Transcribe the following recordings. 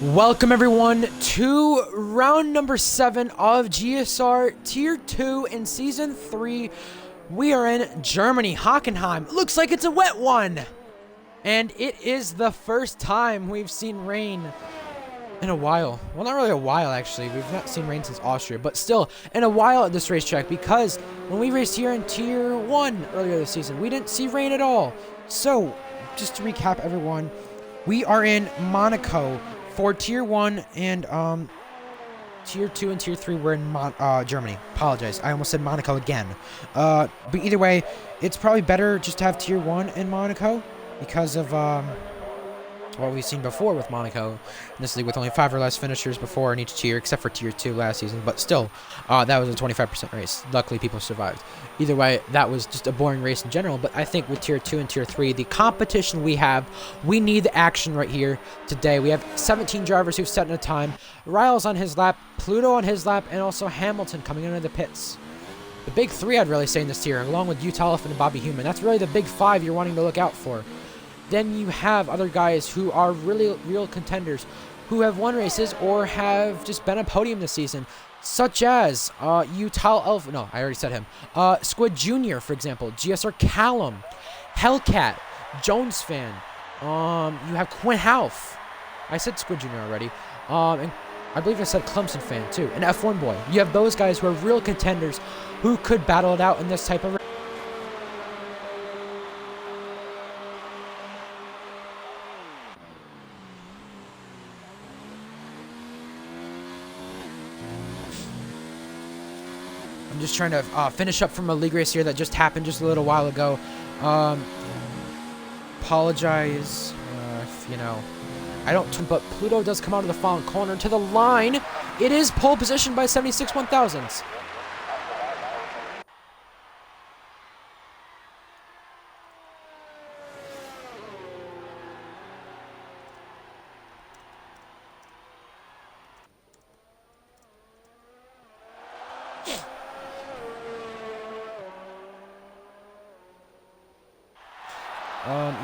Welcome everyone to round number 7 of GSR Tier 2 in Season 3. We are in Germany, Hockenheim. Looks like it's a wet one. And it is the first time we've seen rain in a while. Well, not really a while actually. We've not seen rain since Austria, but still in a while at this racetrack, because when we raced here in Tier 1 earlier this season, we didn't see rain at all. So, just to recap everyone, we are in Monaco for Tier 1, and Tier 2 and Tier 3 we're in Germany. Apologize, I almost said Monaco again. But either way, it's probably better just to have Tier 1 in Monaco because of what we've seen before with Monaco in this league, with only 5 or less finishers before in each tier, except for Tier 2 last season. But still, that was a 25% race. Luckily, people survived. Either way, that was just a boring race in general. But I think with Tier 2 and Tier 3, the competition we have, we need the action right here today. We have 17 drivers who've set in a time. Riles on his lap, Pluto on his lap, and also Hamilton coming into the pits. The big 3, I'd really say, in this tier, along with Utah Elephant and Bobby Human. That's really the big 5 you're wanting to look out for. Then you have other guys who are really real contenders, who have won races or have just been a podium this season, such as Utah Elephant. No, I already said him. Squid Jr., for example. GSR Callum, Hellcat, Jones Fan. You have Quinn Half. I said Squid Jr. already. And I believe I said Clemson Fan too. And F1 Boy. You have those guys who are real contenders who could battle it out in this type of race. I'm just trying to finish up from a league race here that just happened just a little while ago. Apologize if, you know, I don't, but Pluto does come out of the final corner to the line. It is pole position by 76 1000s.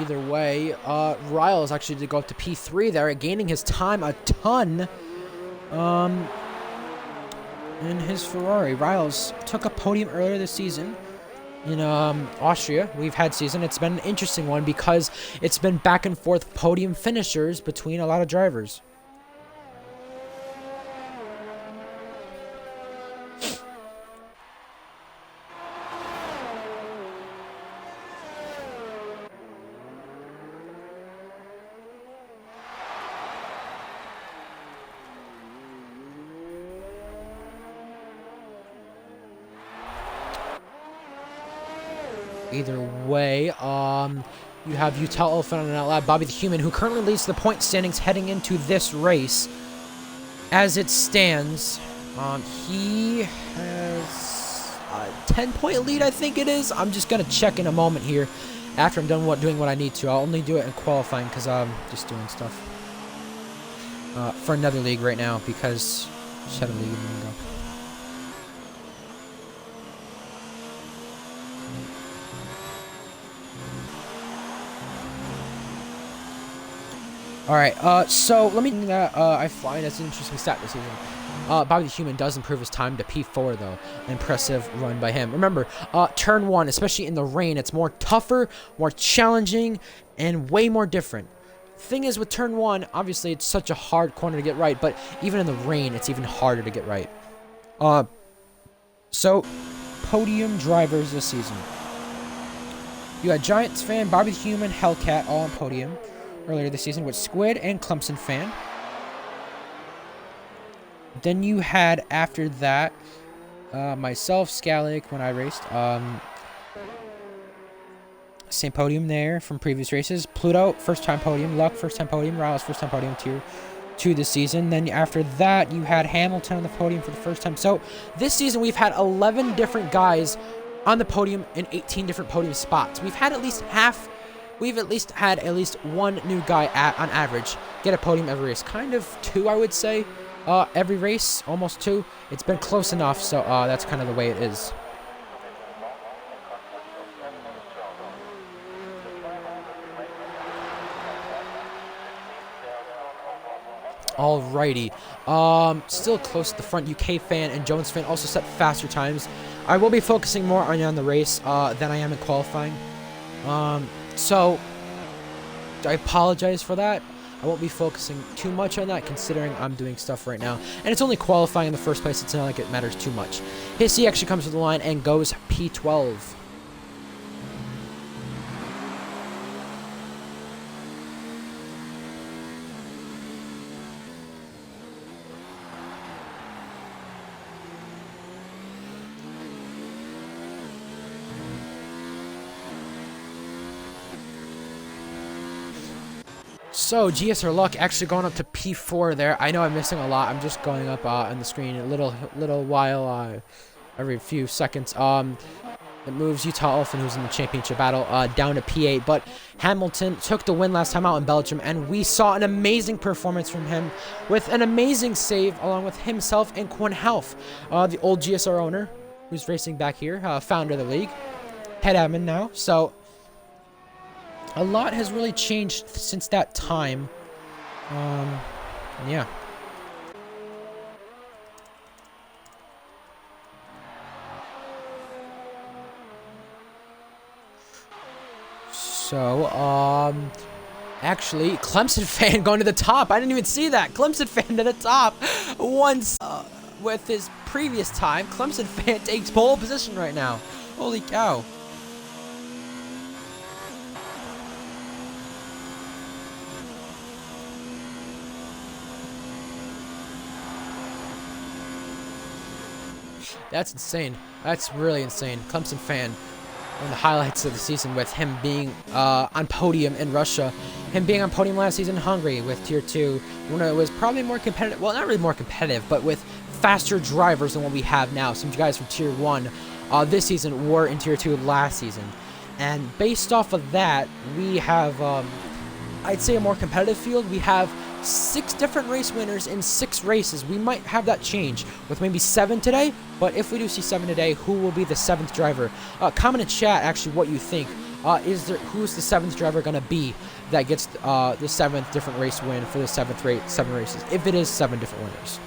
Either way, Riles actually did go up to P3 there, gaining his time a ton. In his Ferrari, Riles took a podium earlier this season in Austria. We've had season. It's been an interesting one because it's been back and forth podium finishers between a lot of drivers. Either way, you have Utah Elephant on that lap, Bobby the Human, who currently leads the point standings heading into this race. As it stands, he has a 10-point lead, I think it is. I'm just going to check in a moment here after I'm done doing what I need to. I'll only do it in qualifying because I'm just doing stuff for another league right now, because I just had a league a minute ago. Alright, so let me I find that's an interesting stat this season. Bobby the Human does improve his time to P4 though. Impressive run by him. Remember, turn 1, especially in the rain, it's more tougher, more challenging, and way more different. Thing is, with turn 1, obviously it's such a hard corner to get right, but even in the rain, it's even harder to get right. So, podium drivers this season. You had Giants Fan, Bobby the Human, Hellcat all on podium earlier this season with Squid and Clemson Fan. Then you had, after that, myself, Scalic, when I raced. Same podium there from previous races. Pluto, first time podium. Luck, first time podium. Riles, first time podium, Tier 2 this season. Then after that, you had Hamilton on the podium for the first time. So this season, we've had 11 different guys on the podium in 18 different podium spots. We've had at least had at least one new guy on average get a podium every race. Kind of 2, I would say, every race, almost 2. It's been close enough, so that's kind of the way it is. Alrighty. Still close to the front. UK fan and Jones fan also set faster times. I will be focusing more on the race than I am in qualifying. So I apologize for that. I won't be focusing too much on that considering I'm doing stuff right now. And it's only qualifying in the first place. It's not like it matters too much. Hissy actually comes to the line and goes P12. So, GSR Luck actually going up to P4 there. I know I'm missing a lot. I'm just going up on the screen a little while, every few seconds. It moves Utah Elephant, who's in the championship battle, down to P8. But Hamilton took the win last time out in Belgium, and we saw an amazing performance from him with an amazing save along with himself and Quinn Half, the old GSR owner, who's racing back here, founder of the league, head admin now. So a lot has really changed since that time. Yeah. So, actually, Clemson fan going to the top. I didn't even see that. Clemson fan to the top. Once, with his previous time, Clemson fan takes pole position right now. Holy cow. That's insane. That's really insane. Clemson fan. One of the highlights of the season with him being on podium in Russia. Him being on podium last season in Hungary with Tier 2. When it was probably more competitive. Well, not really more competitive, but with faster drivers than what we have now. Some guys from Tier 1 this season were in Tier 2 last season. And based off of that, we have, I'd say, a more competitive field. We have 6 different race winners in 6 races. We might have that change with maybe 7 today, but if we do see 7 today, who will be the 7th driver? Comment in chat actually what you think. Who's the 7th driver going to be that gets the 7th different race win for the 7 races, if it is 7 different winners.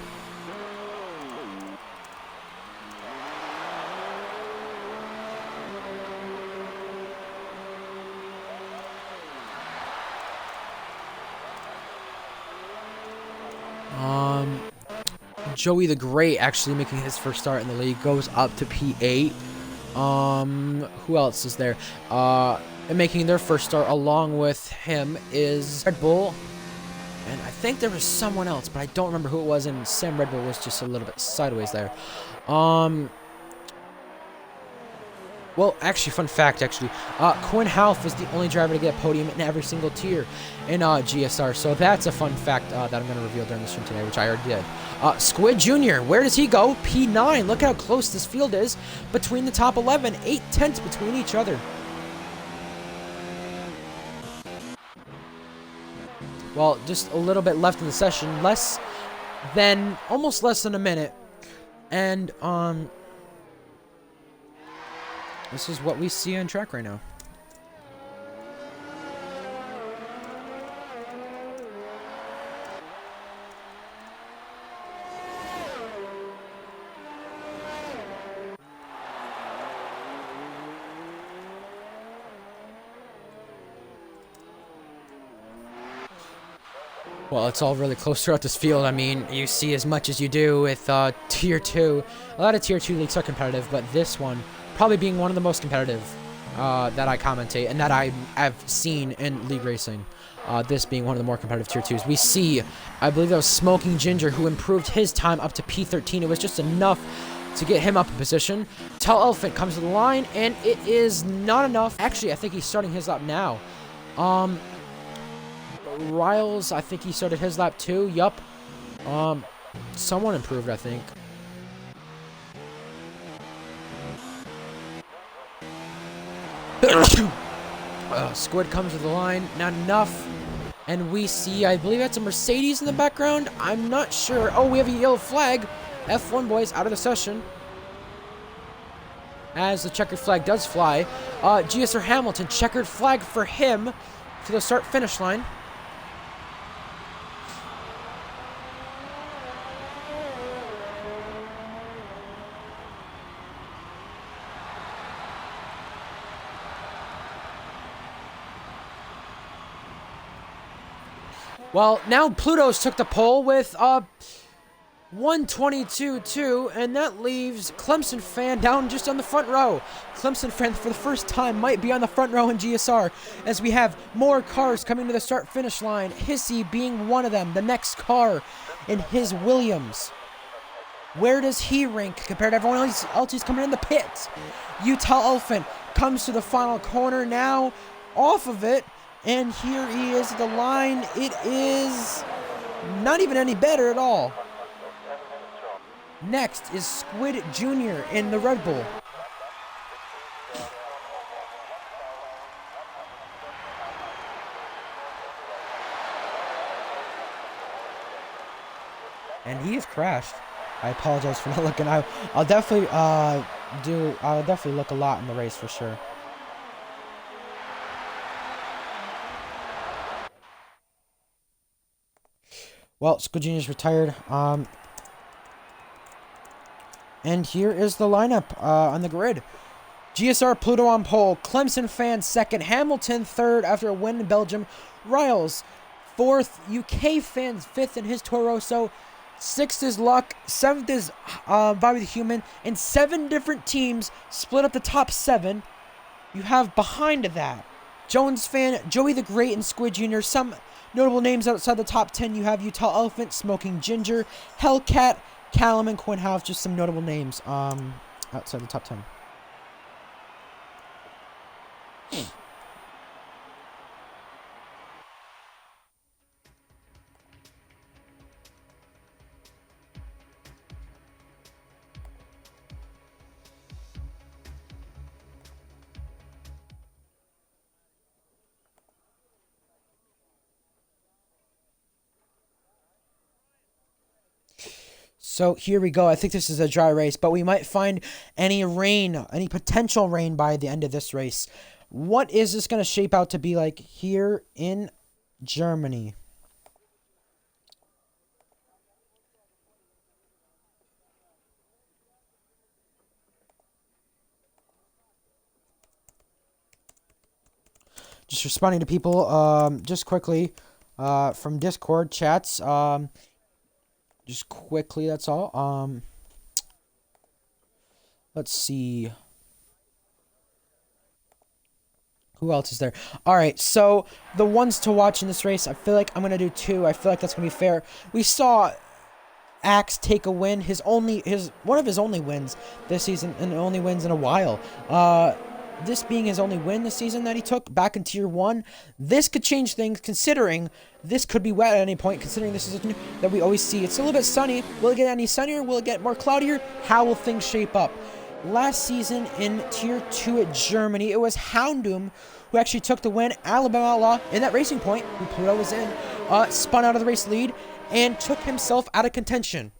Joey the Great actually making his first start in the league, goes up to P8. Who else is there? And making their first start along with him is Red Bull. And I think there was someone else, but I don't remember who it was, and Sam Red Bull was just a little bit sideways there. Well, actually, fun fact, Quinn Half is the only driver to get a podium in every single tier in GSR. So that's a fun fact that I'm going to reveal during the stream today, which I already did. Squid Jr., where does he go? P9. Look how close this field is between the top 11. 8/10 between each other. Well, just a little bit left in the session. Almost less than a minute. And, this is what we see on track right now. Well, it's all really close throughout this field. I mean, you see as much as you do with Tier 2. A lot of Tier 2 leagues are competitive, but this one probably being one of the most competitive that I commentate and that I have seen in league racing. This being one of the more competitive Tier 2s. We see, I believe that was Smoking Ginger, who improved his time up to P13. It was just enough to get him up in position. Tall Elephant comes to the line, and it is not enough. Actually, I think he's starting his lap now. Riles, I think he started his lap too. Yup. Someone improved, I think. Squid comes to the line, not enough. And we see, I believe that's a Mercedes in the background. I'm not sure. Oh, we have a yellow flag. F1 boys out of the session. As the checkered flag does fly. GSR Hamilton, checkered flag for him to the start-finish line. Well, now Pluto's took the pole with 122.2, and that leaves Clemson Fan down just on the front row. Clemson Fan, for the first time, might be on the front row in GSR, as we have more cars coming to the start-finish line. Hissy being one of them, the next car in his Williams. Where does he rank compared to everyone else who's coming in the pits? Utah Elephant comes to the final corner now, off of it, and here he is at the line. It is not even any better at all. Next is Squid Jr. in the Red Bull. And he has crashed. I apologize for not looking. I'll definitely I'll definitely look a lot in the race for sure. Well, Squid Jr. is retired. And here is the lineup on the grid. GSR Pluto on pole, Clemson Fan second, Hamilton third after a win in Belgium, Riles fourth, UK Fans fifth in his Toro Rosso, sixth is Luck, seventh is Bobby the Human, and 7 different teams split up the top 7. You have behind that Jones Fan, Joey the Great, and Squid Jr. Some notable names outside the top 10. You have Utah Elephant, Smoking Ginger, Hellcat, Callum, and Quinn House. Just some notable names outside the top 10. So here we go. I think this is a dry race, but we might find any rain, any potential rain by the end of this race. What is this going to shape out to be like here in Germany? Just responding to people just quickly from Discord chats. Just quickly, that's all. Let's see. Who else is there? All right, so the ones to watch in this race, I feel like I'm going to do 2. I feel like that's going to be fair. We saw Axe take a win, one of his only wins this season, and only wins in a while. This being his only win this season that he took back in Tier 1. This could change things, considering this could be wet at any point, considering this is that we always see. It's a little bit sunny. Will it get any sunnier? Will it get more cloudier? How will things shape up? Last season in Tier 2 at Germany, it was Houndum who actually took the win. Alabama Outlaw in that Racing Point, who Pluto was in, spun out of the race lead and took himself out of contention.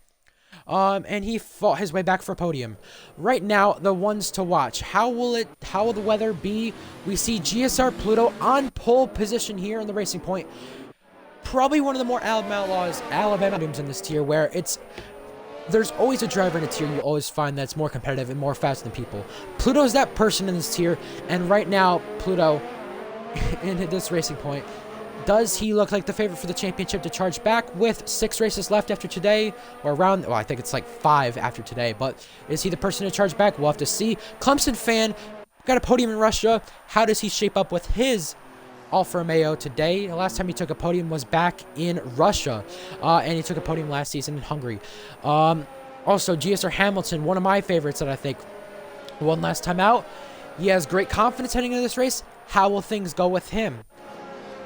And he fought his way back for a podium. Right now, the ones to watch. How will the weather be? We see GSR Pluto on pole position here in the Racing Point. Probably one of the more Alabama teams in this tier, where there's always a driver in a tier you always find that's more competitive and more fast than people. Pluto's that person in this tier, and right now, Pluto, in this Racing Point, does he look like the favorite for the championship to charge back with 6 races left after today? Or around, well, I think it's like 5 after today, but is he the person to charge back? We'll have to see. Clemson Fan got a podium in Russia. How does he shape up with his Alfa Romeo today? The last time he took a podium was back in Russia, and he took a podium last season in Hungary. Also, GSR Hamilton, one of my favorites that I think won last time out. He has great confidence heading into this race. How will things go with him?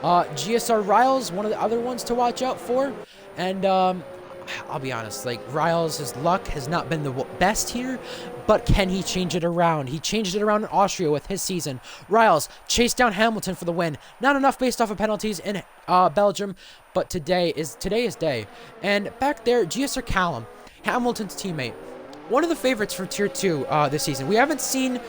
GSR Riles, one of the other ones to watch out for. And I'll be honest, like, Riles' luck has not been the best here, but can he change it around? He changed it around in Austria with his season. Riles chased down Hamilton for the win. Not enough based off of penalties in Belgium, but today is day. And back there, GSR Callum, Hamilton's teammate, one of the favorites for Tier 2 this season. We haven't seen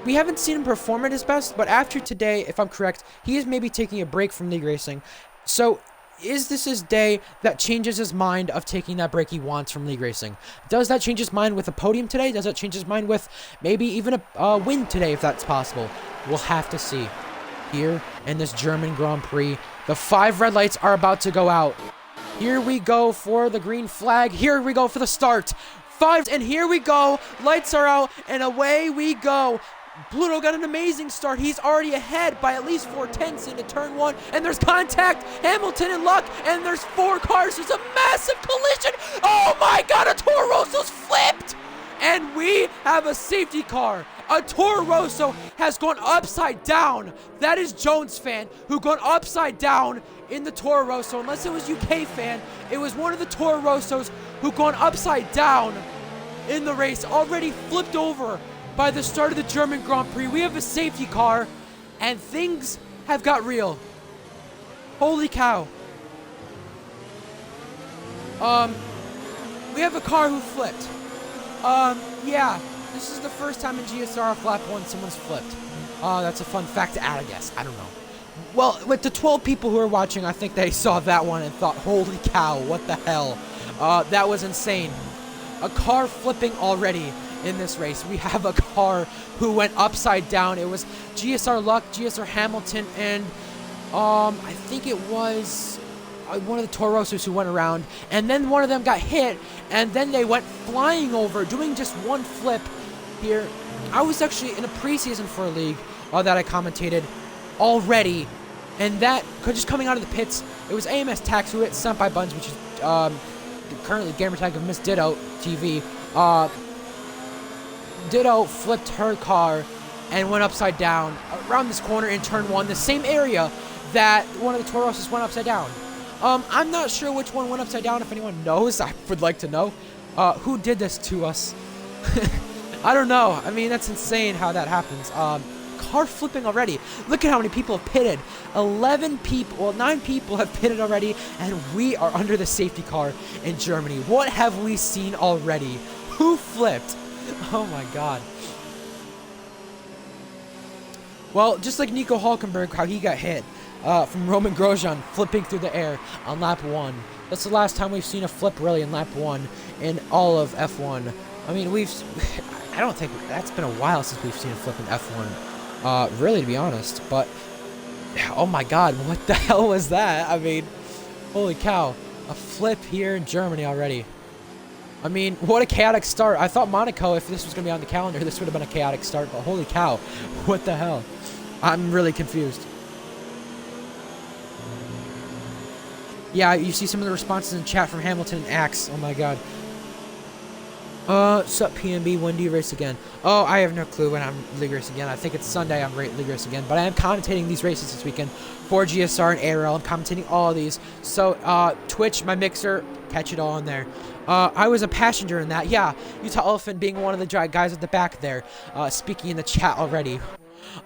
him perform at his best, but after today, if I'm correct, he is maybe taking a break from league racing. So, is this his day that changes his mind of taking that break he wants from league racing? Does that change his mind with a podium today? Does that change his mind with maybe even a win today, if that's possible? We'll have to see. here in this German Grand Prix. The 5 red lights are about to go out. Here we go for the green flag. Here we go for the start. 5, and here we go. Lights are out, and away we go. Pluto got an amazing start. He's already ahead by at least 4/10 into turn 1, and there's contact. Hamilton and Luck, and there's 4 cars. There's a massive collision. Oh my God, a Toro Rosso's flipped, and we have a safety car. A Toro Rosso has gone upside down. That is Jones fan who gone upside down in the Toro Rosso. Unless it was UK fan, it was one of the Toro Rossos who gone upside down in the race, already flipped over by the start of the German Grand Prix. We have a safety car, and things have got real. Holy cow. We have a car who flipped. Yeah, this is the first time in GSR off lap 1 someone's flipped. That's a fun fact to add, I guess. I don't know. Well, with the 12 people who are watching, I think they saw that one and thought, holy cow, what the hell? That was insane. A car flipping already in this race. We have a car who went upside down. It was GSR Luck, GSR Hamilton, and I think it was one of the Toro Rossos who went around, and then one of them got hit, and then they went flying over, doing just one flip here. I was actually in a preseason for a league that I commentated already, and that just coming out of the pits, it was AMS Tax who hit Stunt by Buns, which is currently gamertag of Miss Ditto TV. Ditto flipped her car and went upside down around this corner in turn 1, the same area that one of the Toro Rossos went upside down. I'm not sure which one went upside down. If anyone knows, I would like to know. Who did this to us? I don't know. I mean, that's insane how that happens. Car flipping already. Look at how many people have pitted. 11 people, well, 9 people have pitted already, and we are under the safety car in Germany. What have we seen already? Who flipped? Oh my God. Well, just like Nico Hulkenberg, how he got hit from Roman Grosjean flipping through the air on lap 1. That's the last time we've seen a flip really in lap 1 in all of F1. I mean, I don't think, that's been a while since we've seen a flip in F1. Really, to be honest. But, oh my God, what the hell was that? I mean, holy cow. A flip here in Germany already. I mean, what a chaotic start. I thought Monaco, if this was going to be on the calendar, this would have been a chaotic start. But holy cow, what the hell? I'm really confused. Yeah, you see some of the responses in chat from Hamilton and Axe. Oh my God. Sup PNB, when do you race again? Oh, I have no clue when I'm league racing again. I think it's Sunday I'm league racing again. But I am commentating these races this weekend for GSR and ARL. I'm commentating all of these. So, Twitch, my mixer, catch it all in there. I was a passenger in that. Yeah, Utah Elephant being one of the guys at the back there, speaking in the chat already.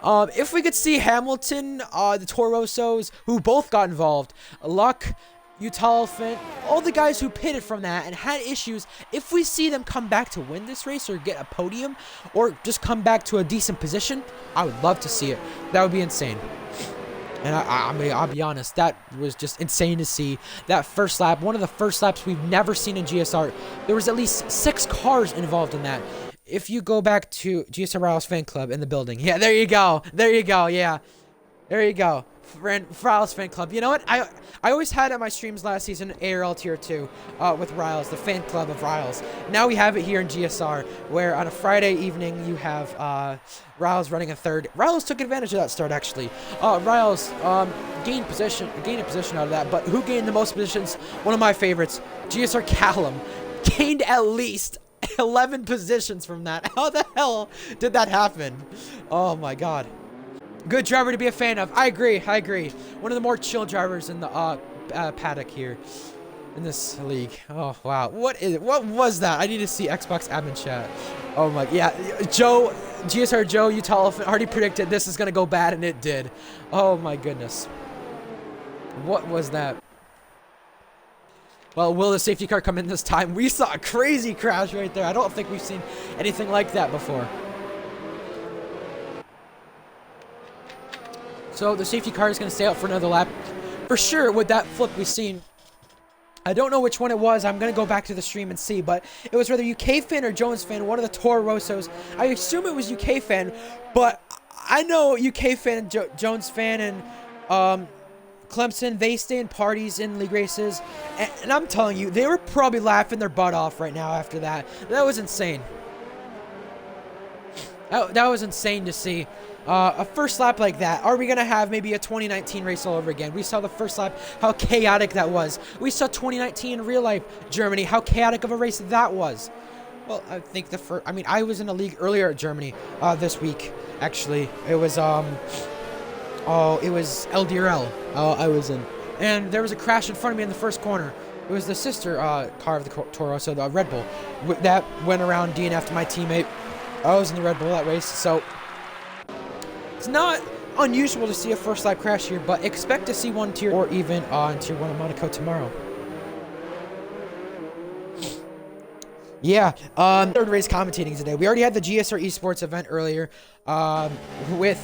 If we could see Hamilton, the Toro Rossos, who both got involved, Luck, Utah Elephant, all the guys who pitted from that and had issues, if we see them come back to win this race or get a podium or just come back to a decent position, I would love to see it. That would be insane. And I mean, I'll be honest, that was just insane to see. That first lap, one of the first laps we've never seen in GSR. There was at least 6 cars involved in that. If you go back to GSR Riles Fan Club in the building. Yeah, there you go. There you go. Yeah. There you go. Riles Fan Club. You know what? I always had at my streams last season ARL Tier 2 with Riles, the fan club of Riles. Now we have it here in GSR, where on a Friday evening you have Riles running a third. Riles took advantage of that start, actually. Riles gained a position out of that, but who gained the most positions? One of my favorites, GSR Callum, gained at least 11 positions from that. How the hell did that happen? Oh my God. Good driver to be a fan of. I agree. One of the more chill drivers in the paddock here in this league. Oh wow. What was that? I need to see Xbox admin chat. Oh my, yeah. Joe, GSR Joe, Utah Elephant already predicted this is gonna go bad, and it did. Oh my goodness. What was that? Well, will the safety car come in this time? We saw a crazy crash right there. I don't think we've seen anything like that before. So the safety car is going to stay out for another lap. For sure, with that flip we've seen, I don't know which one it was. I'm going to go back to the stream and see, but it was whether UK fan or Jones fan, one of the Toro Rossos. I assume it was UK fan, but I know UK fan, Jones fan, and Clemson, they stay in parties in league races, and I'm telling you, they were probably laughing their butt off right now after that. That was insane. That was insane to see. A first lap like that. Are we going to have maybe a 2019 race all over again? We saw the first lap, how chaotic that was. We saw 2019 in real life Germany, how chaotic of a race that was. Well, I think the first, I mean, I was in a league earlier at Germany this week, actually. It was, it was LDRL I was in. And there was a crash in front of me in the first corner. It was the sister car of the Toro, so the Red Bull. That went around DNF'd my teammate. I was in the Red Bull that race, so it's not unusual to see a first lap crash here, but expect to see one tier or even in tier 1 of Monaco tomorrow. Yeah, third race commentating today. We already had the GSR Esports event earlier with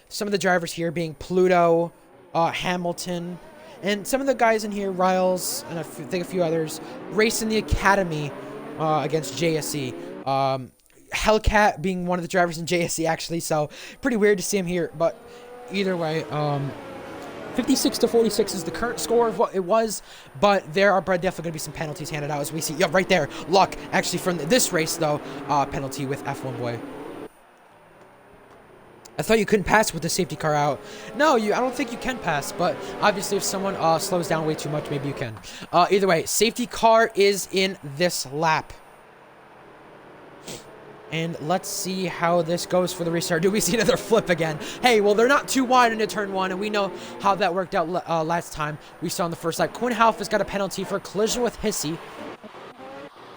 some of the drivers here being Pluto, Hamilton, and some of the guys in here, Riles, and I think a few others, racing the Academy against JSE. Hellcat being one of the drivers in JSE, actually, so pretty weird to see him here, but either way, 56-46 is the current score of what it was, but there are definitely going to be some penalties handed out as we see. Yeah, right there. Luck, actually, from this race, though, penalty with F1 Boy. I thought you couldn't pass with the safety car out. No, I don't think you can pass, but obviously if someone slows down way too much, maybe you can. Either way, safety car is in this lap. And let's see how this goes for the restart. Do we see another flip again? Hey, well, they're not too wide into turn 1, and we know how that worked out last time. We saw in the first lap. Quinn Half has got a penalty for a collision with Hissy.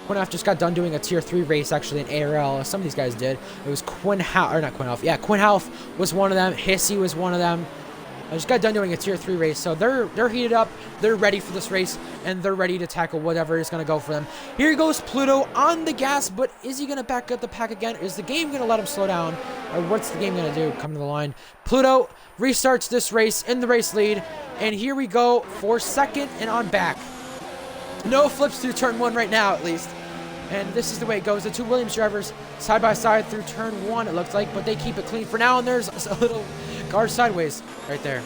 Quinn Half just got done doing a tier 3 race, actually, in ARL. Some of these guys did. It was Quinn Half, or not Quinn Half. Yeah, Quinn Half was one of them. Hissy was one of them. I just got done doing a tier 3 race, so they're heated up, they're ready for this race, and they're ready to tackle whatever is going to go for them. Here goes Pluto on the gas, but is he going to back up the pack again? Is the game going to let him slow down? Or what's the game going to do? Come to the line. Pluto restarts this race in the race lead, and here we go for second and on back. No flips through turn 1 right now, at least. And this is the way it goes. The two Williams drivers side by side through turn 1, it looks like, but they keep it clean for now, and there's a little guard sideways right there.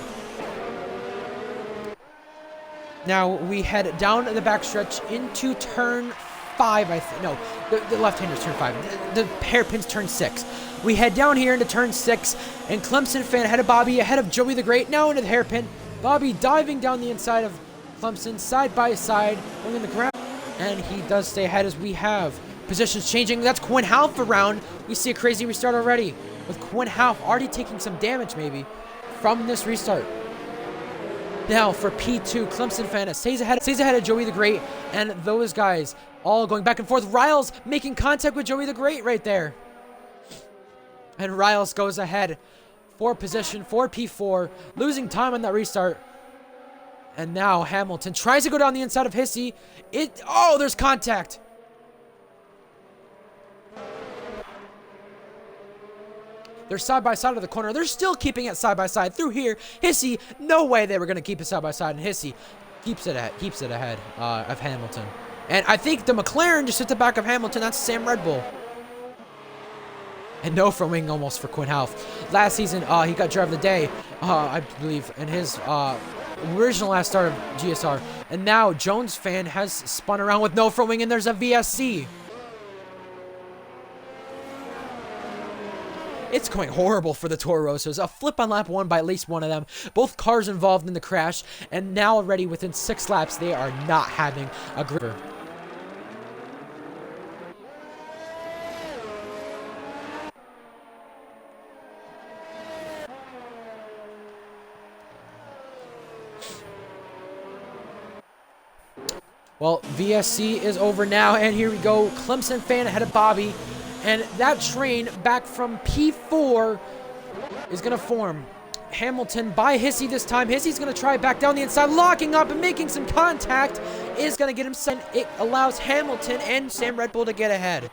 Now we head down the backstretch into turn 5, I think. No, the left-hander's turn 5. The hairpin's turn 6. We head down here into turn 6, and Clemson fan ahead of Bobby, ahead of Joey the Great, now into the hairpin. Bobby diving down the inside of Clemson, side by side, going in the ground. And he does stay ahead as we have positions changing. That's Quinn Half around. We see a crazy restart already with Quinn Half already taking some damage maybe from this restart. Now for P2, Clemson fan stays ahead of Joey the Great, and those guys all going back and forth. Riles making contact with Joey the Great right there. And Riles goes ahead for position for P4, losing time on that restart. And now Hamilton tries to go down the inside of Hissy. Oh, there's contact. They're side by side of the corner. They're still keeping it side by side through here. Hissy, no way they were going to keep it side by side. And Hissy keeps it ahead of Hamilton. And I think the McLaren just hit the back of Hamilton. That's Sam Red Bull. And no front wing almost for Quinn Half. Last season, he got driver of the day, I believe, in his original last start of GSR. And now Jones fan has spun around with no front wing, and there's a VSC. It's going horrible for the Torosos. A flip on lap 1 by at least one of them. Both cars involved in the crash, and now already within 6 laps, they are not having a great. Well, VSC is over now, and here we go. Clemson fan ahead of Bobby. And that train back from P4 is going to form. Hamilton by Hissy this time. Hissy's going to try back down the inside, locking up and making some contact. Is going to get him sent. It allows Hamilton and Sam Red Bull to get ahead.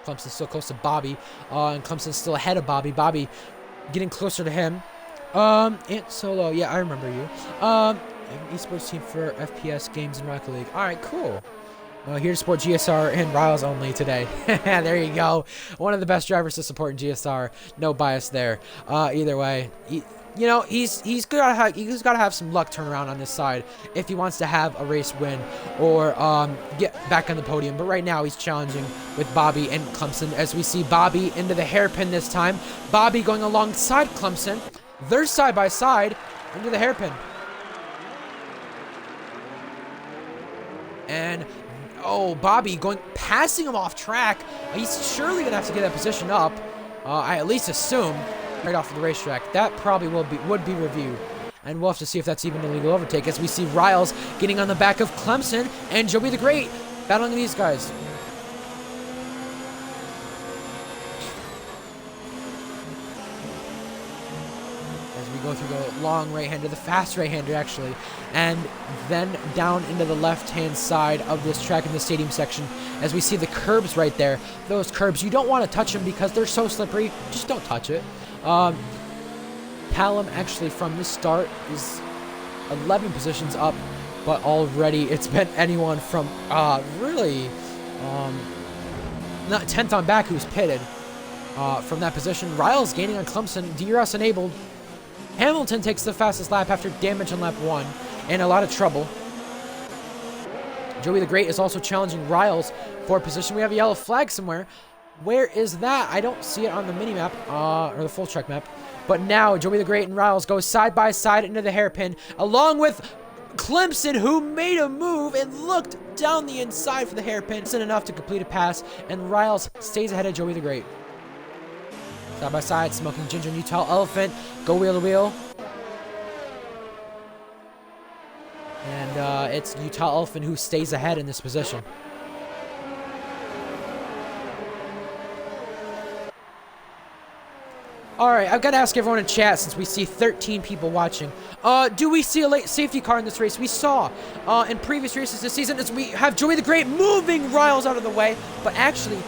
Clemson's still close to Bobby. And Clemson's still ahead of Bobby. Bobby getting closer to him. Ant Solo. Yeah, I remember you. Esports team for FPS games in Rocket League. Alright, cool. Here to support GSR and Riles only today. There you go. One of the best drivers to support in GSR. No bias there. Either way, you know, he's got to have some luck turn around on this side if he wants to have a race win or get back on the podium. But right now he's challenging with Bobby and Clemson as we see Bobby into the hairpin this time. Bobby going alongside Clemson. They're side by side into the hairpin. And oh, Bobby passing him off track. He's surely gonna have to get that position up. I at least assume right off of the racetrack. That probably would be reviewed, and we'll have to see if that's even a legal overtake. As we see Riles getting on the back of Clemson and Joey the Great battling these guys. Go through the long right-hander, the fast right-hander actually, and then down into the left-hand side of this track in the stadium section as we see the curbs right there. Those curbs, you don't want to touch them because they're so slippery. Just don't touch it. Callum actually from the start is 11 positions up, but already it's been anyone from really not 10th on back who's pitted from that position. Riles gaining on Clemson, DRS enabled. Hamilton takes the fastest lap after damage on lap 1 and a lot of trouble. Joey the Great is also challenging Riles for position. We have a yellow flag somewhere. Where is that? I don't see it on the mini-map or the full track map. But now Joey the Great and Riles go side by side into the hairpin along with Clemson, who made a move and looked down the inside for the hairpin. Isn't enough to complete a pass, and Riles stays ahead of Joey the Great. Side by side, Smoking Ginger and Utah Elephant go wheel to wheel. And it's Utah Elephant who stays ahead in this position. Alright, I've got to ask everyone in chat since we see 13 people watching. Do we see a late safety car in this race? We saw in previous races this season as we have Joey the Great moving Riles out of the way, but actually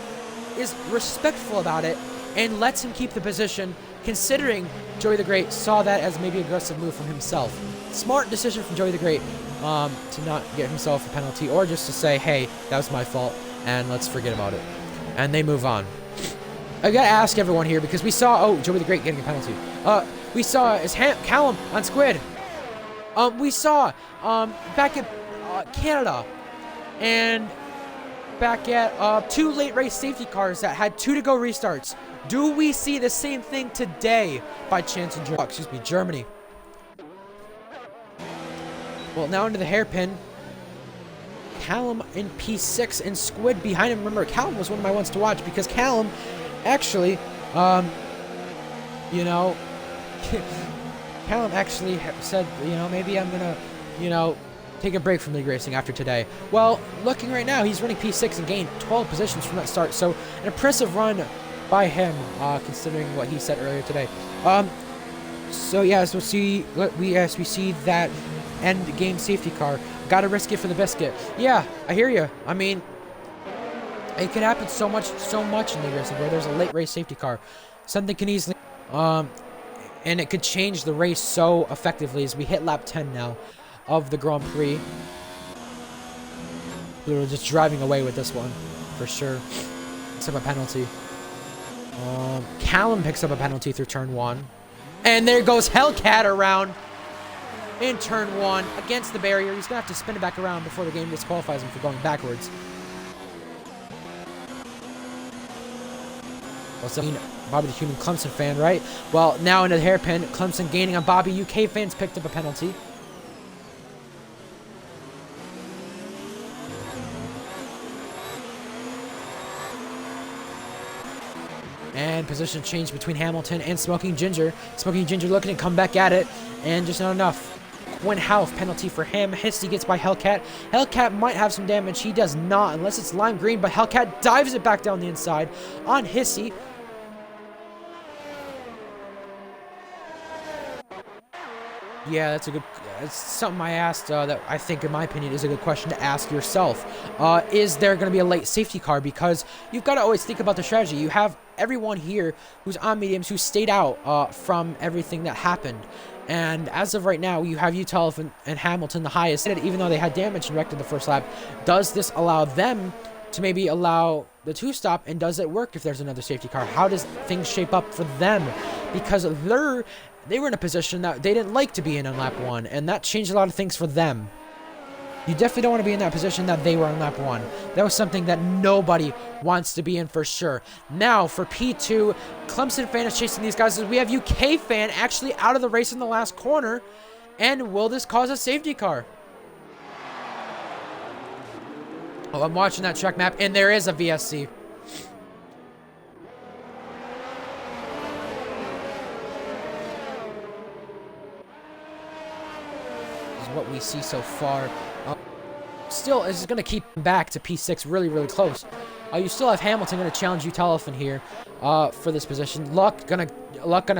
is respectful about it and lets him keep the position, considering Joey the Great saw that as maybe an aggressive move from himself. Smart decision from Joey the Great to not get himself a penalty, or just to say, hey, that was my fault, and let's forget about it. And they move on. I gotta ask everyone here, because we saw, oh, Joey the Great getting a penalty. We saw is Callum on Squid. We saw back at Canada, and back at 2 late race safety cars that had 2 to go restarts. Do we see the same thing today by chance in Germany? Well, now into the hairpin. Callum in P6 and Squid behind him. Remember, Callum was one of my ones to watch because Callum actually, you know, Callum actually said, you know, maybe I'm gonna, you know, take a break from league racing after today. Well, looking right now, he's running P6 and gained 12 positions from that start. So an impressive run by him, considering what he said earlier today. So yeah, as we see that end game safety car, gotta risk it for the biscuit. Yeah, I hear you. I mean, it could happen so much in league racing where there's a late race safety car. Something can easily, and it could change the race so effectively as we hit lap 10 now of the Grand Prix. We were just driving away with this one for sure. Picks up a penalty. Callum picks up a penalty through turn 1. And there goes Hellcat around in turn 1 against the barrier. He's going to have to spin it back around before the game disqualifies him for going backwards. Also, Bobby the Human Clemson fan, right? Well, now into the hairpin. Clemson gaining on Bobby. UK fans picked up a penalty. And position change between Hamilton and Smoking Ginger. Smoking Ginger looking to come back at it, and just not enough. Quinn Half penalty for him. Hissy gets by Hellcat. Hellcat might have some damage. He does not, unless it's lime green, but Hellcat dives it back down the inside on Hissy. Yeah, that's a good. It's something I asked that I think, in my opinion, is a good question to ask yourself. Is there going to be a late safety car? Because you've got to always think about the strategy. You have everyone here who's on mediums who stayed out from everything that happened. And as of right now, you have Utah and Hamilton the highest, even though they had damage and wrecked in the first lap. Does this allow them to maybe allow the two-stop, and does it work if there's another safety car? How does things shape up for them? Because they were in a position that they didn't like to be in on lap 1, and that changed a lot of things for them. You definitely don't want to be in that position that they were on lap 1. That was something that nobody wants to be in for sure. Now, for P2, Clemson fan is chasing these guys. We have UK fan actually out of the race in the last corner. And will this cause a safety car? Oh, I'm watching that track map, and there is a VSC. This is what we see so far. Still, this is going to keep back to P6 really, really close. You still have Hamilton going to challenge Utah here for this position. Luck gonna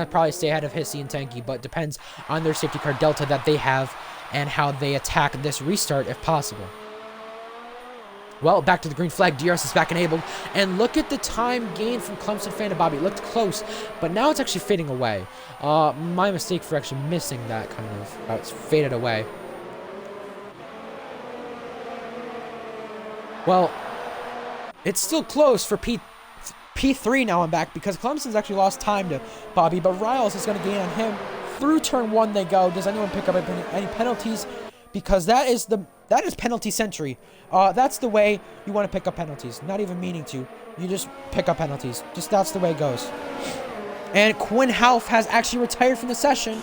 probably stay ahead of Hissy and Tanky, but depends on their safety car delta that they have and how they attack this restart if possible. Well, back to the green flag. DRS is back enabled. And look at the time gain from Clemson fan to Bobby. It looked close, but now it's actually fading away. My mistake for actually missing that kind of. It's faded away. Well, it's still close for P3 now. I'm back because Clemson's actually lost time to Bobby, but Riles is going to gain on him. Through turn 1 they go. Does anyone pick up any penalties? Because that is penalty century. That's the way you want to pick up penalties. Not even meaning to. You just pick up penalties. Just that's the way it goes. And Quinn Half has actually retired from the session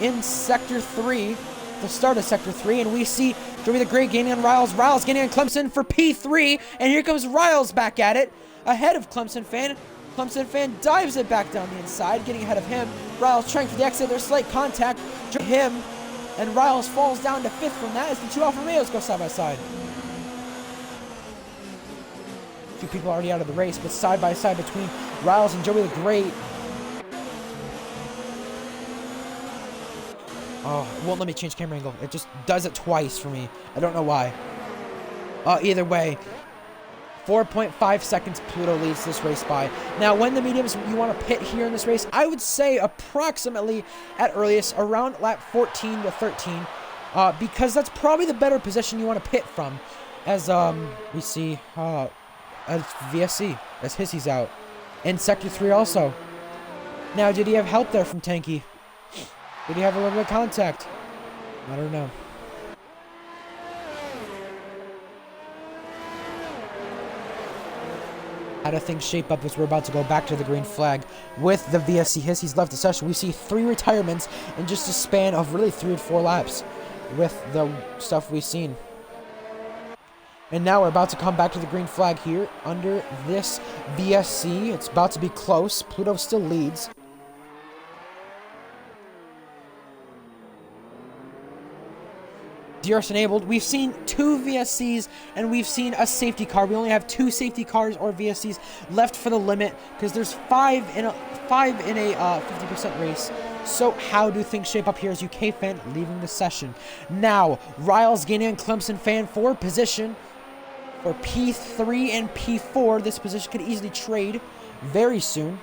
in Sector 3. The start of Sector 3, and we see Joey the Great gaining on Riles. Riles gaining on Clemson for P3, and here comes Riles back at it, ahead of Clemson fan. Clemson fan dives it back down the inside, getting ahead of him. Riles trying for the exit. There's slight contact. Him, and Riles falls down to 5th from that as the two Alfa Romeos go side by side. A few people already out of the race, but side by side between Riles and Joey the Great. Oh, it won't let me change camera angle. It just does it twice for me. I don't know why. Either way, 4.5 seconds Pluto leads this race by. Now, when the mediums you want to pit here in this race, I would say approximately at earliest around lap 14 to 13, because that's probably the better position you want to pit from. As we see as VSC, as Hissy's out. In Sector 3 also. Now, did he have help there from Tanky? Did he have a little bit of contact? I don't know. How do things shape up as we're about to go back to the green flag with the VSC Hissy's left the session? We see 3 retirements in just a span of really 3 or 4 laps with the stuff we've seen. And now we're about to come back to the green flag here under this VSC. It's about to be close. Pluto still leads. DRS enabled. We've seen 2 VSCs and we've seen a safety car. We only have 2 safety cars or VSCs left for the limit because there's 5 in a 50% race. So how do things shape up here as UK fan leaving the session? Now, Riles gaining on Clemson fan for position for P3 and P4. This position could easily trade very soon.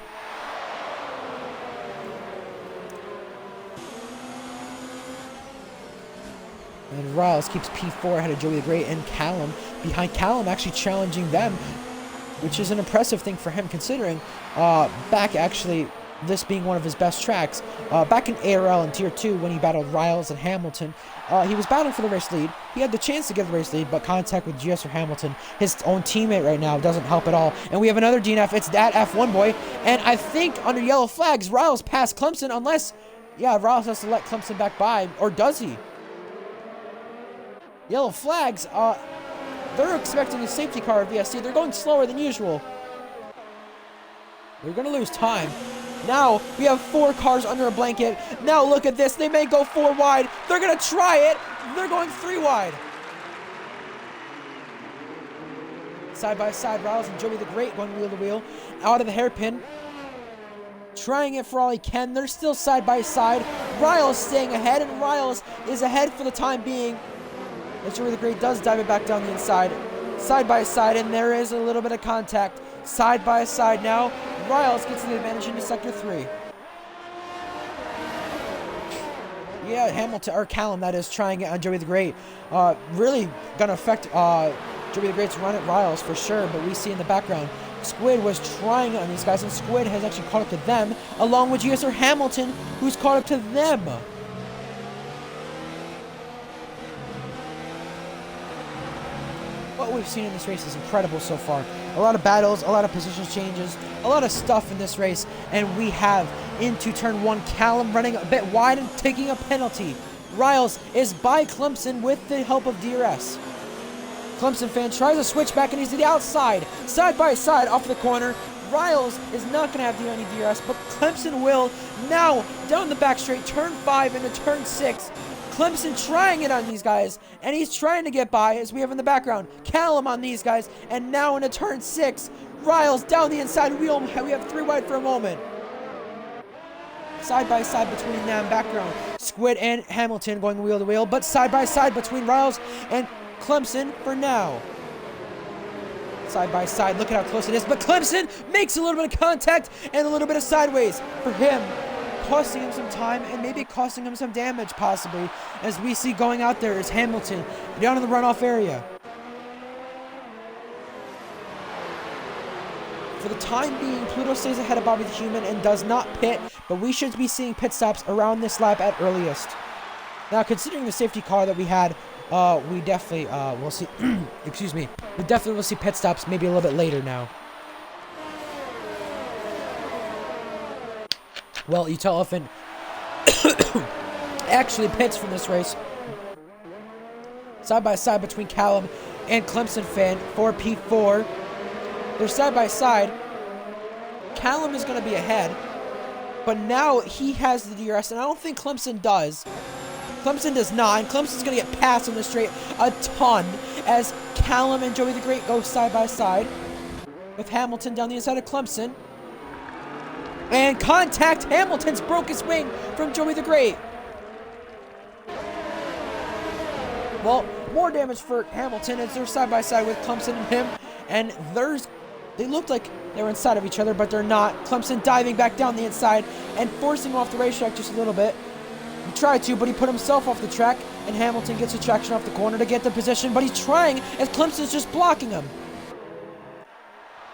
And Riles keeps P4 ahead of Joey the Great and Callum. Behind Callum actually challenging them, which is an impressive thing for him considering back actually this being one of his best tracks. Back in ARL in Tier 2 when he battled Riles and Hamilton, he was battling for the race lead. He had the chance to get the race lead, but contact with GSR Hamilton, his own teammate right now, doesn't help at all. And we have another DNF. It's that F1 boy. And I think under yellow flags, Riles passed Clemson unless, yeah, Riles has to let Clemson back by. Or does he? Yellow flags, they're expecting a safety car at VSC. They're going slower than usual. They're going to lose time. Now, we have 4 cars under a blanket. Now, look at this. They may go 4 wide. They're going to try it. They're going 3 wide. Side by side, Riles and Joey the Great going wheel to wheel. Out of the hairpin. Trying it for all he can. They're still side by side. Riles staying ahead, and Riles is ahead for the time being. As Joey the Great does dive it back down the inside. Side by side, and there is a little bit of contact. Side by side now. Riles gets the advantage into Sector 3. Yeah, Hamilton, or Callum, that is, trying it on Joey the Great. Really going to affect Joey the Great's run at Riles for sure, but we see in the background, Squid was trying it on these guys, and Squid has actually caught up to them, along with GSR Hamilton, who's caught up to them. What we've seen in this race is incredible so far. A lot of battles, a lot of position changes, a lot of stuff in this race, and we have into turn 1 Callum running a bit wide and taking a penalty. Riles is by Clemson with the help of DRS. Clemson fan tries to switch back and he's to the outside, side by side off the corner. Riles is not going to have any DRS, but Clemson will. Now down the back straight, turn 5 into turn 6. Clemson trying it on these guys, and he's trying to get by, as we have in the background. Callum on these guys, and now into turn 6. Riles down the inside. We have 3 wide for a moment. Side by side between them, background. Squid and Hamilton going wheel to wheel, but side by side between Riles and Clemson for now. Side by side, look at how close it is, but Clemson makes a little bit of contact and a little bit of sideways for him, costing him some time and maybe costing him some damage possibly, as we see going out there is Hamilton down in the runoff area. For the time being, Pluto stays ahead of Bobby the Human and does not pit, but we should be seeing pit stops around this lap at earliest. Now, considering the safety car that we had, we definitely will see, excuse me, we definitely will see pit stops maybe a little bit later now. Well, Utah Elephant actually pits from this race. Side by side between Callum and Clemson fan for P4. They're side by side. Callum is going to be ahead, but now he has the DRS, and I don't think Clemson does. Clemson does not, and Clemson's going to get passed on the straight a ton as Callum and Joey the Great go side by side with Hamilton down the inside of Clemson. And contact, Hamilton's broke his wing from Joey the Great. Well, more damage for Hamilton as they're side by side with Clemson and him, and they looked like they were inside of each other, but they're not. Clemson diving back down the inside and forcing him off the racetrack just a little bit. He tried to, but he put himself off the track, and Hamilton gets a traction off the corner to get the position, but he's trying as Clemson's just blocking him.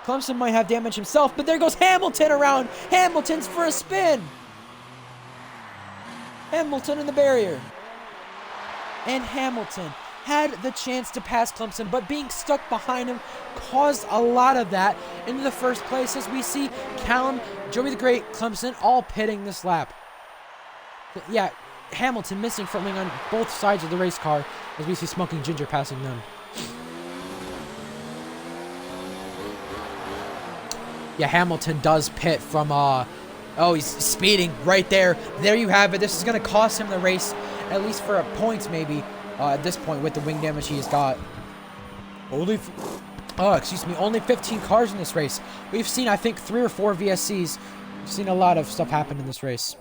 Clemson might have damage himself, but there goes Hamilton around. Hamilton's for a spin. Hamilton in the barrier. And Hamilton had the chance to pass Clemson, but being stuck behind him caused a lot of that into the first place, as we see Callum, Joey the Great, Clemson all pitting this lap. But yeah, Hamilton missing front wing on both sides of the race car, as we see Smoking Ginger passing them. Yeah, Hamilton does pit from, oh, he's speeding right there. There you have it. This is going to cost him the race, at least for points maybe, at this point with the wing damage he has got. Only 15 cars in this race. We've seen, I think, 3 or 4 VSCs. We've seen a lot of stuff happen in this race.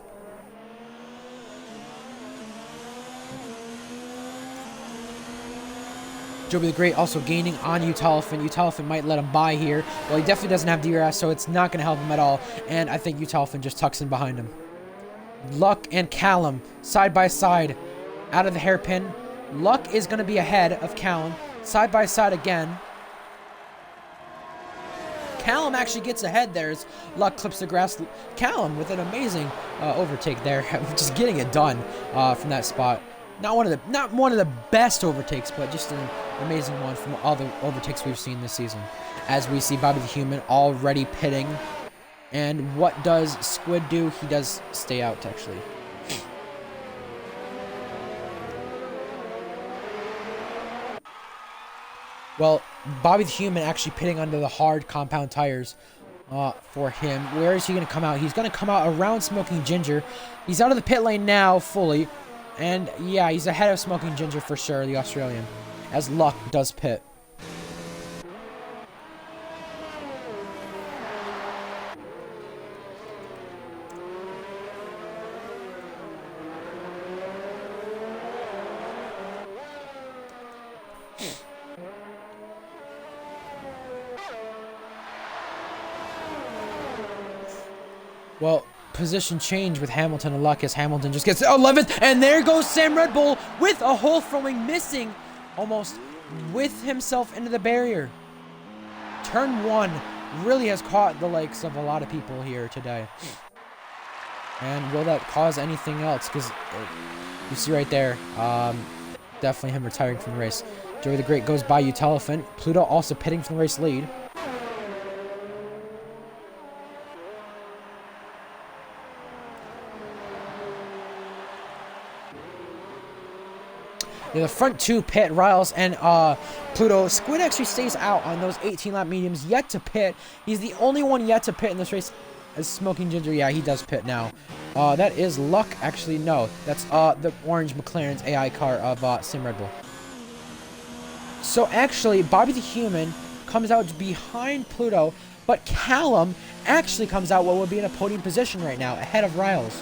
Joey the Great also gaining on Utah Elephant. Utah Elephant might let him by here. Well, he definitely doesn't have DRS, so it's not going to help him at all. And I think Utah Elephant just tucks in behind him. Luck and Callum, side by side, out of the hairpin. Luck is going to be ahead of Callum, side by side again. Callum actually gets ahead there as Luck clips the grass. Callum with an amazing overtake there, just getting it done from that spot. Not one of the best overtakes, but just an amazing one from all the overtakes we've seen this season. As we see Bobby the Human already pitting. And what does Squid do? He does stay out, actually. Well, Bobby the Human actually pitting under the hard compound tires for him. Where is he going to come out? He's going to come out around Smoking Ginger. He's out of the pit lane now fully. And yeah, he's ahead of Smoking Ginger for sure, the Australian, as Luck does pit. Well, position change with Hamilton and Luck as Hamilton just gets 11th, and there goes Sam Red Bull with a hole throwing, missing almost with himself into the barrier. Turn 1 really has caught the likes of a lot of people here today. And will that cause anything else? Because you see right there, definitely him retiring from the race. Joey the Great goes by Utelephant. Pluto also pitting from the race lead. Yeah, the front two pit, Riles and Pluto. Squid actually stays out on those 18-lap mediums, yet to pit. He's the only one yet to pit in this race. As Smoking Ginger, yeah, he does pit now. That is Luck, actually, no. That's the orange McLaren's AI car of Sim Red Bull. So actually, Bobby the Human comes out behind Pluto, but Callum actually comes out what would be in a podium position right now, ahead of Riles.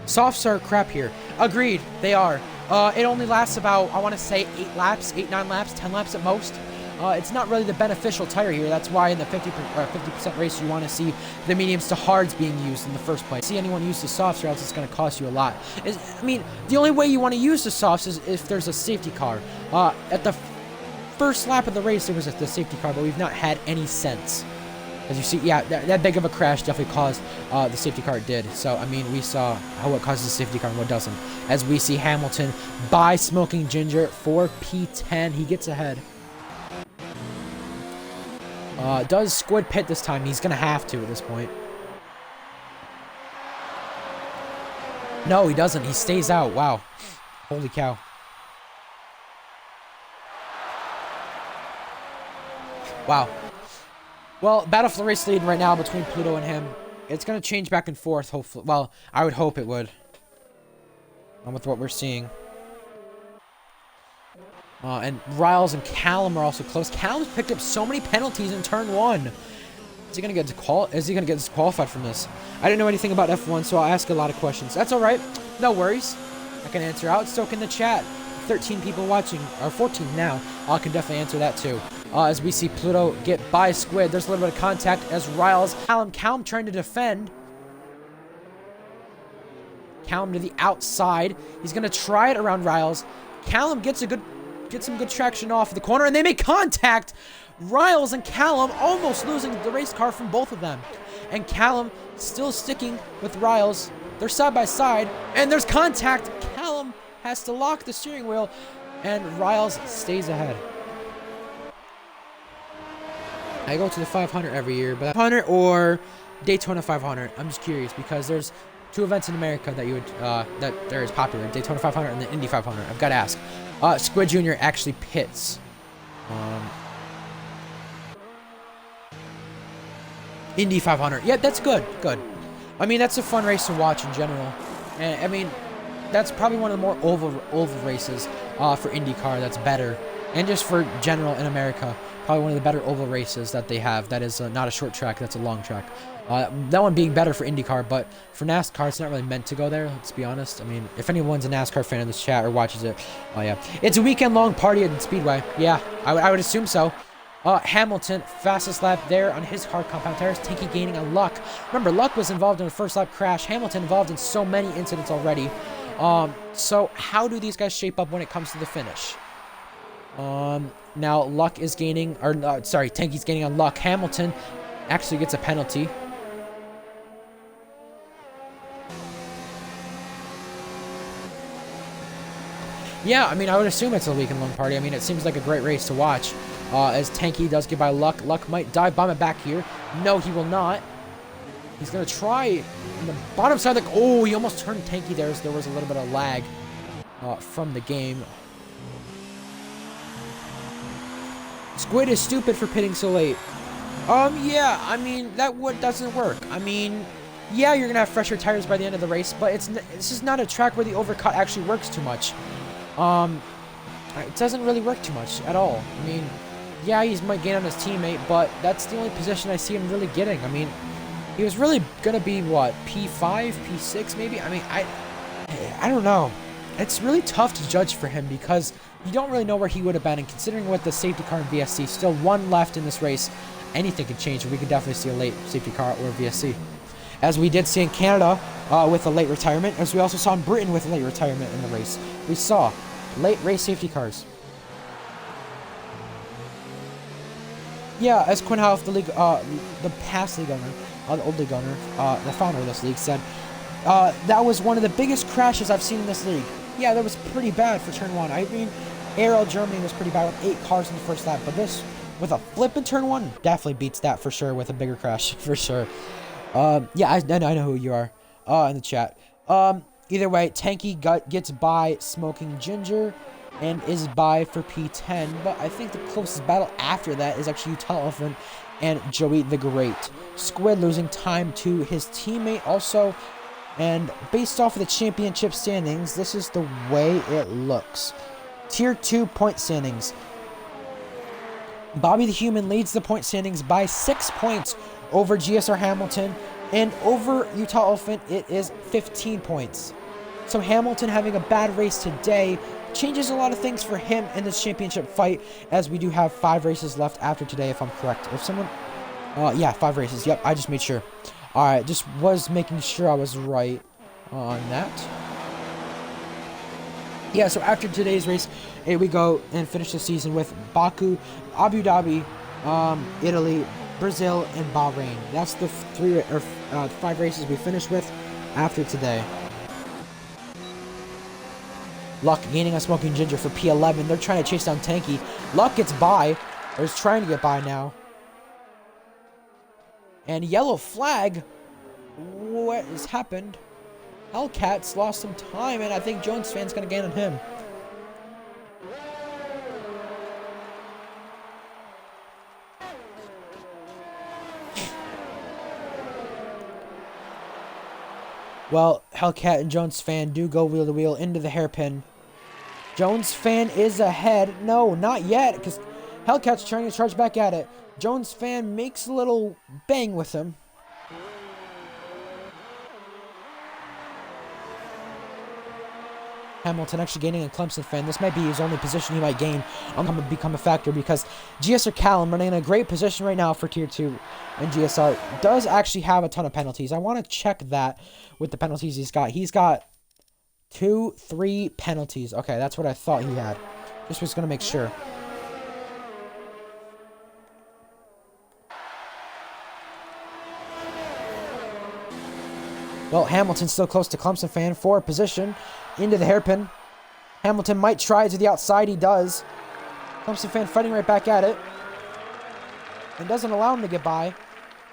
Softs are crap here. Agreed, they are. It only lasts about, I want to say, 8 laps, 8, 9 laps, 10 laps at most. It's not really the beneficial tire here. That's why in the 50% race you want to see the mediums to hards being used in the first place. See anyone use the softs or else it's going to cost you a lot. I mean, the only way you want to use the softs is if there's a safety car. At the first lap of the race there was the safety car, but we've not had any since. As you see, yeah, that big of a crash definitely caused the safety car did. So, I mean, we saw what causes the safety car and what doesn't. As we see Hamilton by Smoking Ginger for P10. He gets ahead. Does Squid pit this time? He's going to have to at this point. No, he doesn't. He stays out. Wow. Holy cow. Wow. Well, battle for the race lead right now between Pluto and him. It's going to change back and forth, hopefully. Well, I would hope it would. With what we're seeing. And Riles and Callum are also close. Callum's picked up so many penalties in turn 1. Is he going to get disqualified from this? I didn't know anything about F1, so I'll ask a lot of questions. That's all right. No worries. I can answer out. So can the chat. 13 people watching, or 14 now. I can definitely answer that too. As we see Pluto get by Squid, there's a little bit of contact as Riles, Callum trying to defend. Callum to the outside. He's going to try it around Riles. Callum gets some good traction off the corner, and they make contact. Riles and Callum almost losing the race car from both of them. And Callum still sticking with Riles. They're side by side, and there's contact. Callum has to lock the steering wheel, and Riles stays ahead. I go to the 500 every year, but 500 or Daytona 500. I'm just curious because there's 2 events in America that you would that there is popular: Daytona 500 and the Indy 500. I've got to ask. Squid Jr. actually pits. Indy 500. Yeah, that's good. Good. I mean, that's a fun race to watch in general. And I mean, that's probably one of the more oval races for IndyCar. That's better, and just for general in America, probably one of the better oval races that they have. That is not a short track. That's a long track. That one being better for IndyCar, but for NASCAR, it's not really meant to go there, let's be honest. I mean, if anyone's a NASCAR fan in this chat or watches it, oh yeah. It's a weekend-long party at Speedway. Yeah, I would assume so. Hamilton, fastest lap there on his hard compound tires. Tinky gaining on Luck. Remember, Luck was involved in a first lap crash. Hamilton involved in so many incidents already. So how do these guys shape up when it comes to the finish? Now, Luck is gaining, or sorry, Tinky's gaining on Luck. Hamilton actually gets a penalty. Yeah, I mean, I would assume it's a weekend-long party. I mean, it seems like a great race to watch. As Tanky does get by Luck. Luck might dive bomb it back here. No, he will not. He's going to try on the bottom side. Like, oh, he almost turned Tanky there. So there was a little bit of lag from the game. Squid is stupid for pitting so late. Yeah, I mean, that doesn't work. I mean, yeah, you're going to have fresher tires by the end of the race, but this is not a track where the overcut actually works too much. It doesn't really work too much at all. I mean, yeah, he might gain on his teammate, but that's the only position I see him really getting. I mean, he was really going to be, what, P5, P6 maybe? I mean, I don't know. It's really tough to judge for him because you don't really know where he would have been, and considering what the safety car in VSC, still one left in this race, anything could change. We could definitely see a late safety car or VSC. As we did see in Canada with a late retirement, as we also saw in Britain with a late retirement in the race. We saw late race safety cars. Yeah, as Quinn Howe, the league, the past league owner, the old league owner, the founder of this league, said that was one of the biggest crashes I've seen in this league. Yeah, that was pretty bad for turn 1. I mean, ARL Germany was pretty bad with 8 cars in the first lap, but this, with a flip in turn 1, definitely beats that for sure with a bigger crash, for sure. Yeah, I know who you are, in the chat. Either way, Tanky gets by Smoking Ginger and is by for P10, but I think the closest battle after that is actually Utah Elephant and Joey the Great. Squid losing time to his teammate also, and based off of the championship standings, this is the way it looks. Tier 2 point standings. Bobby the Human leads the point standings by 6 points over GSR Hamilton, and over Utah Elephant it is 15 points. So Hamilton having a bad race today changes a lot of things for him in this championship fight, as we do have 5 races left after today, if I'm correct. If someone... yeah, 5 races. Yep, I just made sure. Alright, just was making sure I was right on that. Yeah, so after today's race, here we go and finish the season with Baku, Abu Dhabi, Italy, Brazil, and Bahrain. That's the 5 races we finished with after today. Luck gaining on Smoking Ginger for P11. They're trying to chase down Tanky. Luck gets by, or is trying to get by now. And yellow flag. What has happened? Hellcat's lost some time, and I think Jones fan's gonna gain on him. Well, Hellcat and Jones fan do go wheel to wheel into the hairpin. Jones fan is ahead. No, not yet, because Hellcat's trying to charge back at it. Jones fan makes a little bang with him. Hamilton actually gaining a Clemson fan. This might be his only position he might gain. I'm going to become a factor because GSR Callum running in a great position right now for Tier 2. And GSR does actually have a ton of penalties. I want to check that with the penalties he's got. He's got 2, 3 penalties. Okay, that's what I thought he had. Just was going to make sure. Well, Hamilton's still close to Clemson fan for position. Into the hairpin. Hamilton might try to the outside. He does. Clemson fan fighting right back at it. And doesn't allow him to get by.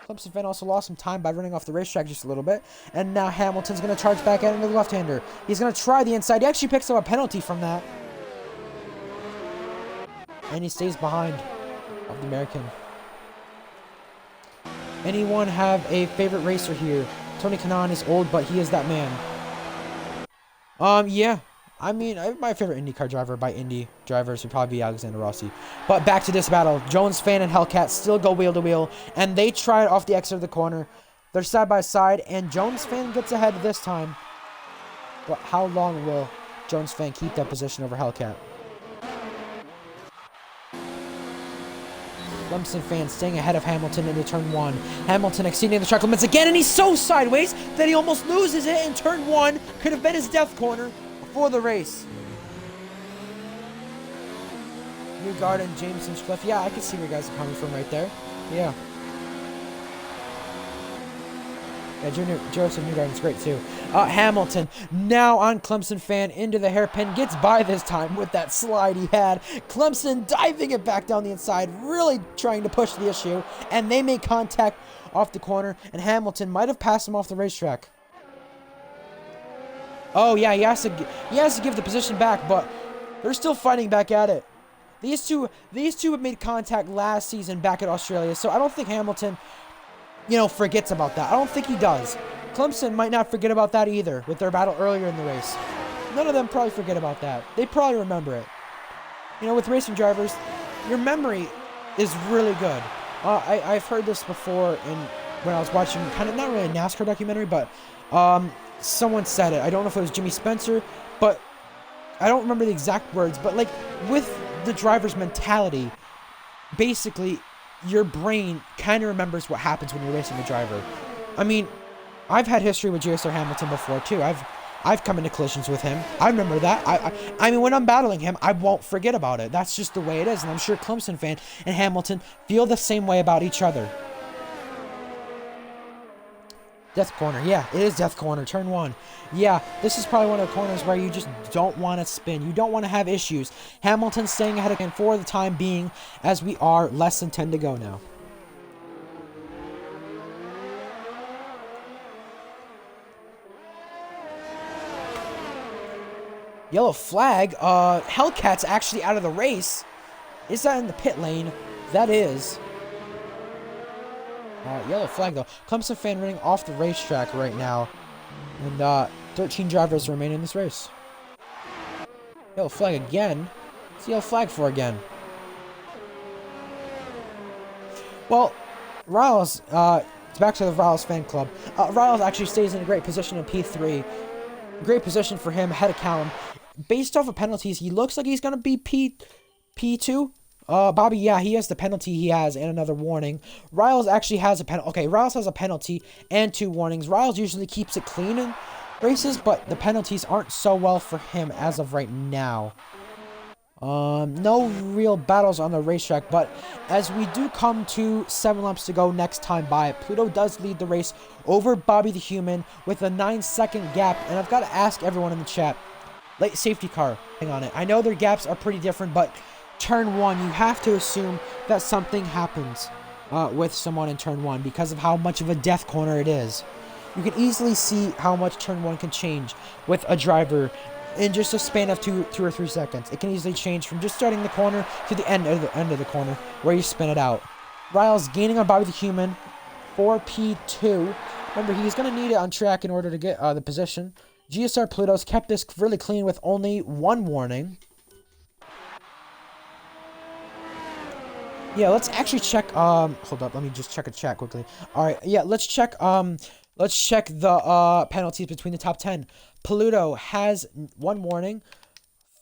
Clemson fan also lost some time by running off the racetrack just a little bit. And now Hamilton's going to charge back at into the left-hander. He's going to try the inside. He actually picks up a penalty from that. And he stays behind of the American. Anyone have a favorite racer here? Tony Kanaan is old, but he is that man. Yeah. I mean, my favorite IndyCar driver by Indy drivers would probably be Alexander Rossi. But back to this battle. Jones fan and Hellcat still go wheel to wheel, and they try it off the exit of the corner. They're side by side, and Jones fan gets ahead this time. But how long will Jones fan keep that position over Hellcat? Clemson fan staying ahead of Hamilton into turn 1. Hamilton exceeding the track limits again, and he's so sideways that he almost loses it in turn 1. Could have been his death corner before the race. Newgard and Jameson's Cliff. Yeah, I can see where you guys are coming from right there. Yeah. Yeah, Joseph Newgarden's great too. Hamilton now on Clemson fan into the hairpin. Gets by this time with that slide he had. Clemson diving it back down the inside. Really trying to push the issue. And they make contact off the corner. And Hamilton might have passed him off the racetrack. Oh yeah, he has to give the position back. But they're still fighting back at it. These two have made contact last season back at Australia. So I don't think Hamilton, forgets about that. I don't think he does. Clemson might not forget about that either with their battle earlier in the race. None of them probably forget about that. They probably remember it. With racing drivers, your memory is really good. I've heard this before when I was watching kind of not really a NASCAR documentary, but someone said it. I don't know if it was Jimmy Spencer, but I don't remember the exact words. But like with the driver's mentality, basically, your brain kind of remembers what happens when you're racing a driver. I mean, I've had history with GSR Hamilton before too. I've come into collisions with him. I remember that. I mean, when I'm battling him, I won't forget about it. That's just the way it is, and I'm sure Clemson fan and Hamilton feel the same way about each other. Death corner. Yeah, it is death corner. Turn 1. Yeah, this is probably one of the corners where you just don't want to spin. You don't want to have issues. Hamilton staying ahead again for the time being, as we are less than 10 to go now. Yellow flag. Hellcat's actually out of the race. Is that in the pit lane? That is. Yellow flag, though. Clemson fan running off the racetrack right now. And 13 drivers remain in this race. Yellow flag again. What's the yellow flag for again? Well, Riles, it's back to the Riles fan club. Riles actually stays in a great position in P3. Great position for him, ahead of Callum. Based off of penalties, he looks like he's going to be P2. Bobby, yeah, he has the penalty he has and another warning. Riles actually has a penalty. Okay, Riles has a penalty and 2 warnings. Riles usually keeps it clean in races, but the penalties aren't so well for him as of right now. No real battles on the racetrack, but as we do come to 7 laps to go next time by, Pluto does lead the race over Bobby the Human with a 9-second gap, and I've got to ask everyone in the chat, late safety car, hang on it. I know their gaps are pretty different, but turn 1, you have to assume that something happens with someone in turn 1 because of how much of a death corner it is. You can easily see how much turn 1 can change with a driver in just a span of 2 or 3 seconds. It can easily change from just starting the corner to the end of the corner where you spin it out. Riles gaining on Bobby the Human for P2. Remember, he's going to need it on track in order to get the position. GSR Pluto's kept this really clean with only 1 warning. Yeah, let's actually check, hold up, let me just check a chat quickly. Alright, yeah, let's check the, penalties between the top 10. Pluto has 1 warning.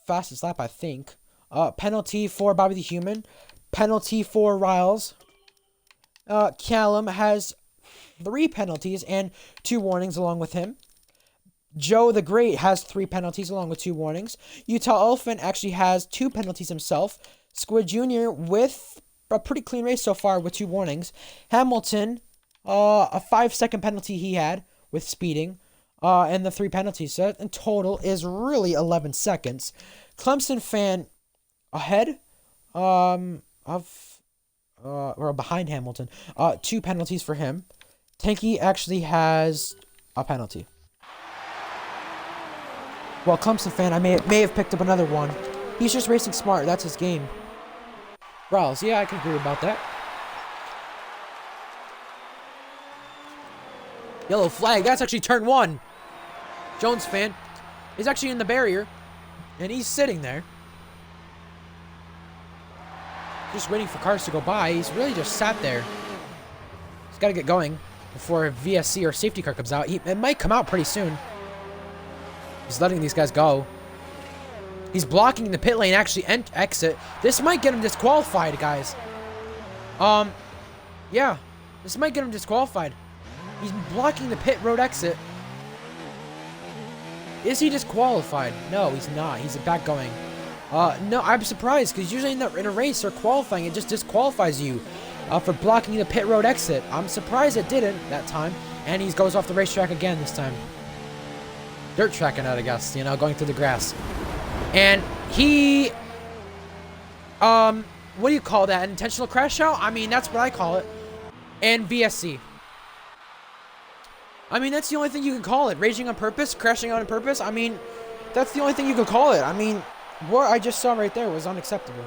Fastest lap, I think. Penalty for Bobby the Human. Penalty for Riles. Callum has 3 penalties and 2 warnings along with him. Joe the Great has 3 penalties along with 2 warnings. Utah Elephant actually has 2 penalties himself. Squid Jr. with a pretty clean race so far with 2 warnings. Hamilton, a 5-second penalty he had with speeding, and the 3 penalties. So that in total is really 11 seconds. Clemson fan ahead or behind Hamilton. 2 penalties for him. Tanky actually has a penalty. Well, Clemson fan, I may have picked up another one. He's just racing smart. That's his game. Riles, yeah, I can agree about that. Yellow flag. That's actually turn 1. Jones fan is actually in the barrier, and he's sitting there, just waiting for cars to go by. He's really just sat there. He's got to get going before VSC or safety car comes out. It might come out pretty soon. He's letting these guys go. He's blocking the pit lane actually exit. This might get him disqualified, guys. Yeah. This might get him disqualified. He's blocking the pit road exit. Is he disqualified? No, he's not. He's back going. No, I'm surprised because usually in a race or qualifying, it just disqualifies you for blocking the pit road exit. I'm surprised it didn't that time. And he goes off the racetrack again this time. Dirt tracking out, I guess, you know, going through the grass. And he, what do you call that? An intentional crash out? I mean, that's what I call it. And VSC. I mean, that's the only thing you can call it. Raging on purpose, crashing out on purpose. I mean, that's the only thing you can call it. I mean, what I just saw right there was unacceptable.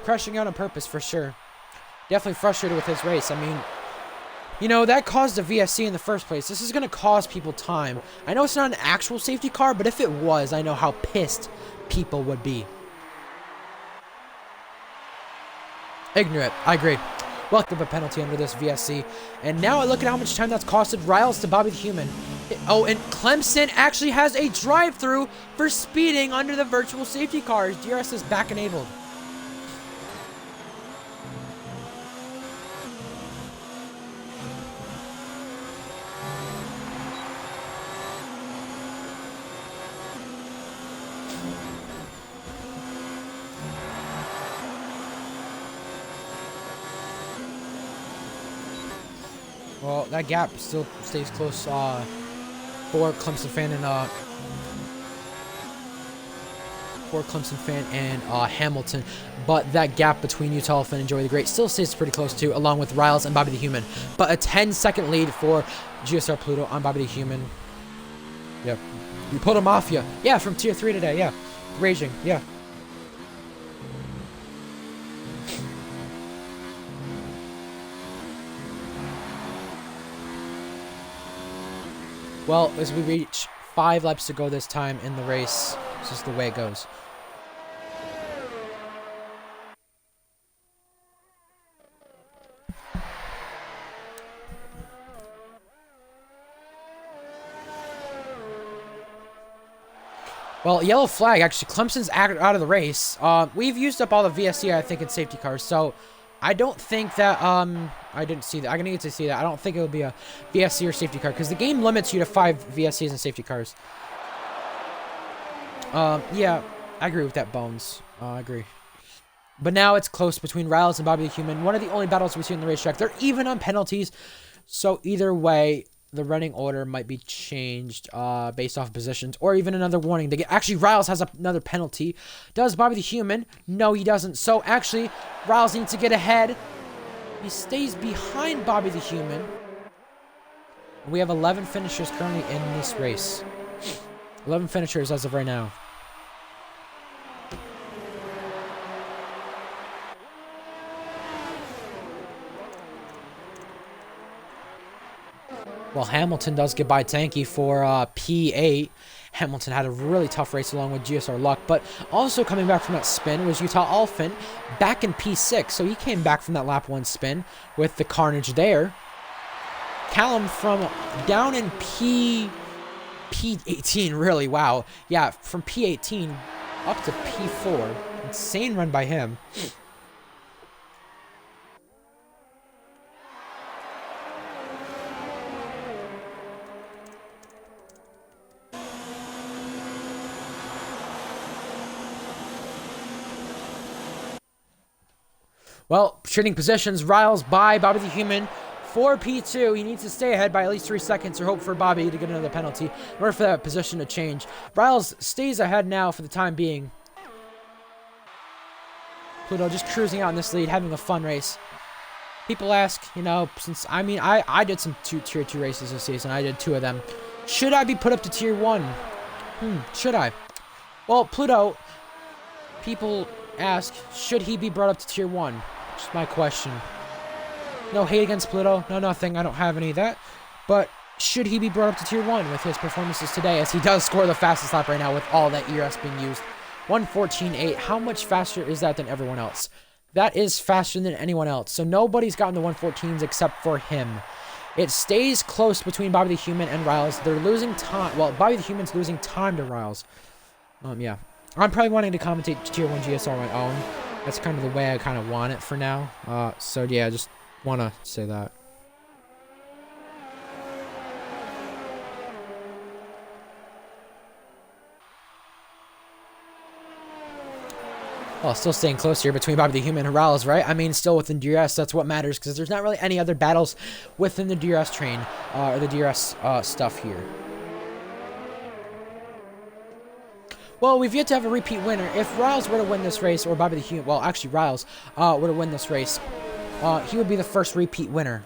Crashing out on purpose, for sure. Definitely frustrated with his race. I mean, you know, that caused a VSC in the first place. This is going to cause people time. I know it's not an actual safety car, but if it was, I know how pissed people would be. Ignorant. I agree. Welcome a penalty under this VSC. And now I look at how much time that's costed Riles to Bobby the Human. Oh, and Clemson actually has a drive-through for speeding under the virtual safety cars. DRS is back enabled. Well, that gap still stays close for Clemson fan and Hamilton, but that gap between Utah Elephant and Joey the Great still stays pretty close too, along with Riles and Bobby the Human. But a 10-second lead for GSR Pluto on Bobby the Human. Yep, you pulled him off, yeah, from tier 3 today, yeah, raging, yeah. Well, as we reach 5 laps to go this time in the race, this is the way it goes. Well, yellow flag, actually. Clemson's out of the race. We've used up all the VSC, I think, in safety cars, so I don't think that, I didn't see that. I need to see that. I don't think it would be a VSC or safety car, because the game limits you to 5 VSCs and safety cars. Yeah, I agree with that, Bones. I agree. But now it's close between Riles and Bobby the Human. One of the only battles we see in the racetrack. They're even on penalties, so either way, the running order might be changed based off positions, or even another warning. They get, actually, Riles has another penalty. Does Bobby the Human? No, he doesn't. So, actually, Riles needs to get ahead. He stays behind Bobby the Human. We have 11 finishers currently in this race. 11 finishers as of right now. Well, Hamilton does get by Tanky for P8. Hamilton had a really tough race along with GSR Luck, but also coming back from that spin was Utah Elephant back in P6. So he came back from that lap 1 spin with the carnage there. Callum from down in P18, really, wow. Yeah, from P18 up to P4. Insane run by him. Well, trading positions, Riles by Bobby the Human for P2. He needs to stay ahead by at least 3 seconds or hope for Bobby to get another penalty in order for that position to change. Riles stays ahead now for the time being. Pluto just cruising out in this lead, having a fun race. People ask, you know, since, I mean, I did some tier 2 races this season. I did 2 of them. Should I be put up to tier 1? Should I? Well, Pluto, people ask, should he be brought up to tier 1? Just my question. No hate against Pluto. No, nothing. I don't have any of that. But should he be brought up to tier 1 with his performances today, as he does score the fastest lap right now with all that ERS being used? 1:14.8. How much faster is that than everyone else? That is faster than anyone else. So nobody's gotten the 1:14s except for him. It stays close between Bobby the Human and Riles. They're losing time. Well, Bobby the Human's losing time to Riles. Yeah. I'm probably wanting to commentate tier 1 GSR on my own. That's kind of the way I kind of want it for now. So yeah, I just want to say that. Well, still staying close here between Bobby the Human and Riles, right? I mean, still within DRS, that's what matters, because there's not really any other battles within the DRS train, or the DRS stuff here. Well, we've yet to have a repeat winner. If Riles were to win this race, or Bobby the Human, well, actually Riles were to win this race, he would be the first repeat winner.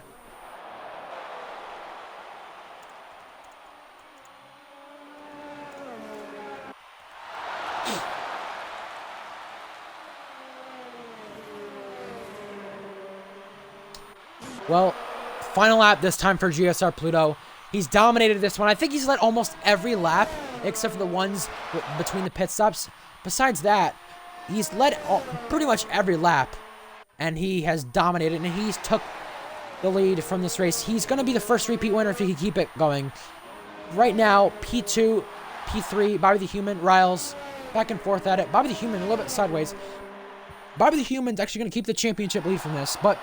Well, final lap this time for GSR Pluto. He's dominated this one. I think he's led almost every lap, except for the ones between the pit stops. Besides that, he's led pretty much every lap, and he has dominated, and he's took the lead from this race. He's going to be the first repeat winner if he can keep it going. Right now, P2, P3, Bobby the Human, Riles, back and forth at it. Bobby the Human a little bit sideways. Bobby the Human's actually going to keep the championship lead from this, but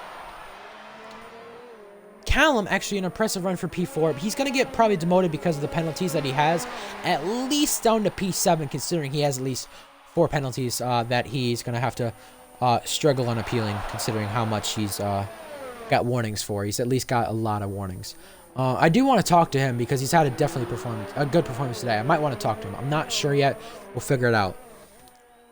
Callum, actually an impressive run for P4. He's going to get probably demoted because of the penalties that he has, at least down to P7, considering he has at least 4 penalties that he's going to have to struggle on appealing, considering how much he's got warnings for. He's at least got a lot of warnings. I do want to talk to him because he's had a good performance today. I might want to talk to him. I'm not sure yet. We'll figure it out.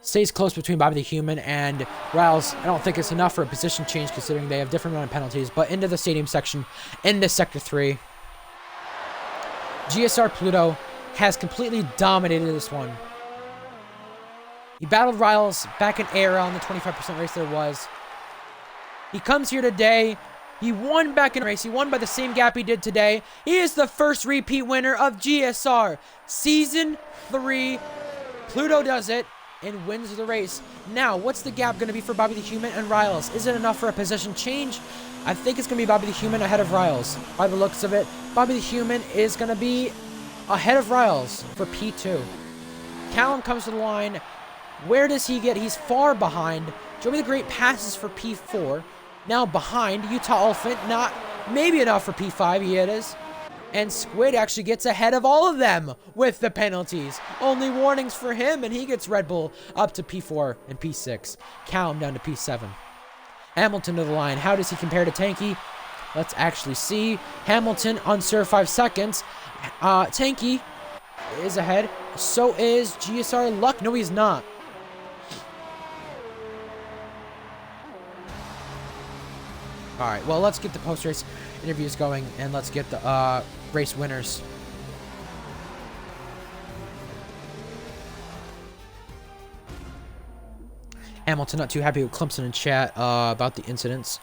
Stays close between Bobby the Human and Riles. I don't think it's enough for a position change considering they have different amount of penalties. But into the stadium section, into Sector 3. GSR Pluto has completely dominated this one. He battled Riles back in era on the 25% race there was. He comes here today. He won back in race. He won by the same gap he did today. He is the first repeat winner of GSR. Season 3. Pluto does it and wins the race. Now, what's the gap going to be for Bobby the Human and Riles? Is it enough for a position change? I think it's going to be Bobby the Human ahead of Riles. By the looks of it, Bobby the Human is going to be ahead of Riles for P2. Callum comes to the line. Where does he get? He's far behind. Joey the Great passes for P4. Now behind Utah Elephant, not maybe enough for P5. He it is. And Squid actually gets ahead of all of them with the penalties. Only warnings for him, and he gets Red Bull up to P4 and P6. Callum down to P7. Hamilton to the line. How does he compare to Tanky? Let's actually see. Hamilton under 5 seconds. Tanky is ahead. So is GSR Luck. No, he's not. All right, well, let's get the post-race interviews going, and let's get the race winners. Hamilton not too happy with Clemson in chat about the incidents.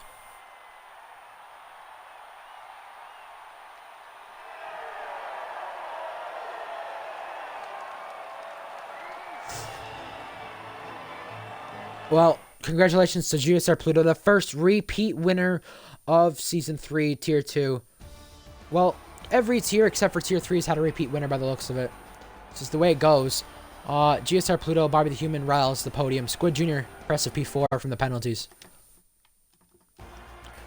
Well, congratulations to GSR Pluto, the first repeat winner of Season 3, Tier 2. Well, every tier except for Tier 3 has had a repeat winner by the looks of it. It's just the way it goes. GSR Pluto, Bobby the Human, Riles, the podium. Squid Jr., impressive P4 from the penalties.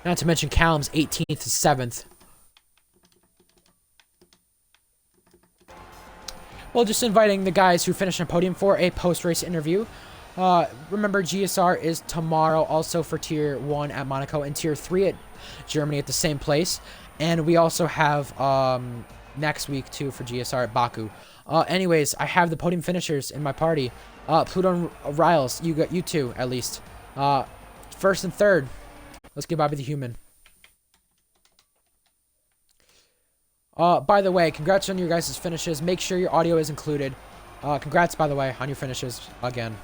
Not to mention Callum's 18th to 7th. Well, just inviting the guys who finished on podium for a post-race interview. Remember, GSR is tomorrow also for Tier 1 at Monaco and Tier 3 at Germany at the same place. And we also have next week, too, for GSR at Baku. Anyways, I have the podium finishers in my party. Pluto and Riles, you got you two, at least. First and third. Let's get Bobby the Human. By the way, congrats on your guys' finishes. Make sure your audio is included. Congrats, by the way, on your finishes again.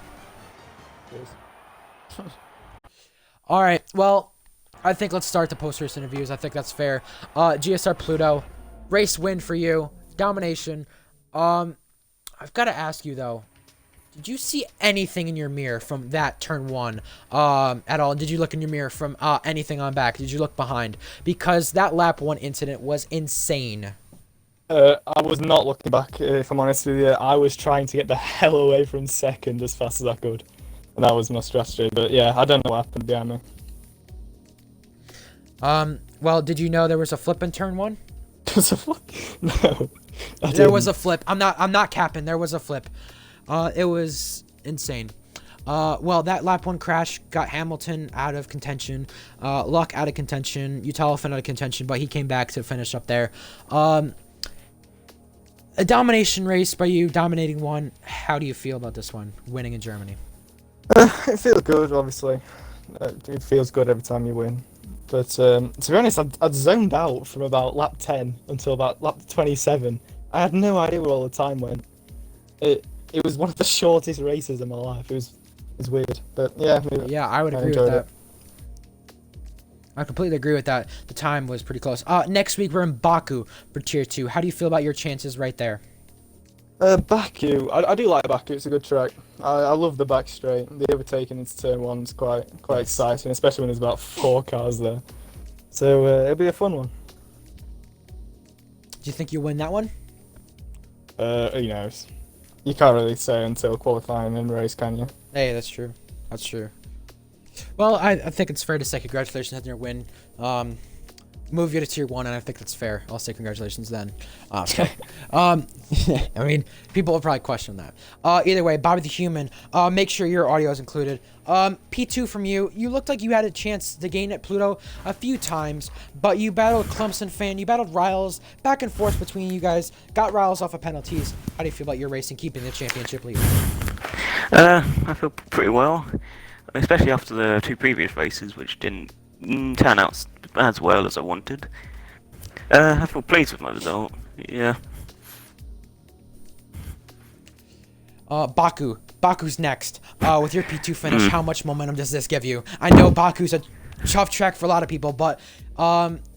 All right, well, I think let's start the post-race interviews. I think that's fair. GSR Pluto, race win for you. Domination. I've got to ask you, though. Did you see anything in your mirror from that turn 1 at all? Did you look in your mirror from anything on back? Did you look behind? Because that lap 1 incident was insane. I was not looking back, if I'm honest with you. I was trying to get the hell away from second as fast as I could. And that was my strategy. But yeah, I don't know what happened behind me. Well, did you know there was a flip in turn 1? There's a flip? No. There was a flip. I'm not capping. There was a flip. It was insane. Well, that lap 1 crash got Hamilton out of contention, Luck out of contention, Utah Elephant out of contention, but he came back to finish up there. A domination race by you, dominating one. How do you feel about this one, winning in Germany? It feels good, obviously. It feels good every time you win. But to be honest, I'd zoned out from about lap 10 until about lap 27. I had no idea where all the time went. It was one of the shortest races in my life. It was weird, but yeah. Yeah, I would agree with that. I completely agree with that. The time was pretty close. Next week we're in Baku for Tier 2. How do you feel about your chances right there? Baku. I do like Baku. It's a good track. I love the back straight. The overtaking into turn 1 is quite exciting, especially when there's about 4 cars there. So it'll be a fun one. Do you think you'll win that one? Who knows? You can't really say until qualifying and race, can you? Hey, that's true. That's true. Well, I think it's fair to say congratulations on your win. move you to tier 1, and I think that's fair. I'll say congratulations then. Okay. I mean, people will probably question that. Either way, Bobby the Human, make sure your audio is included. P2 from you. You looked like you had a chance to gain at Pluto a few times, but you battled Clemson Fan, you battled Riles, back and forth between you guys, got Riles off of penalties. How do you feel about your race and keeping the championship lead? I feel pretty well, especially after the 2 previous races, which didn't turn out as well as I wanted. I feel pleased with my result. Yeah. Baku's next. With your P2 finish, how much momentum does this give you? I know Baku's a tough track for a lot of people, but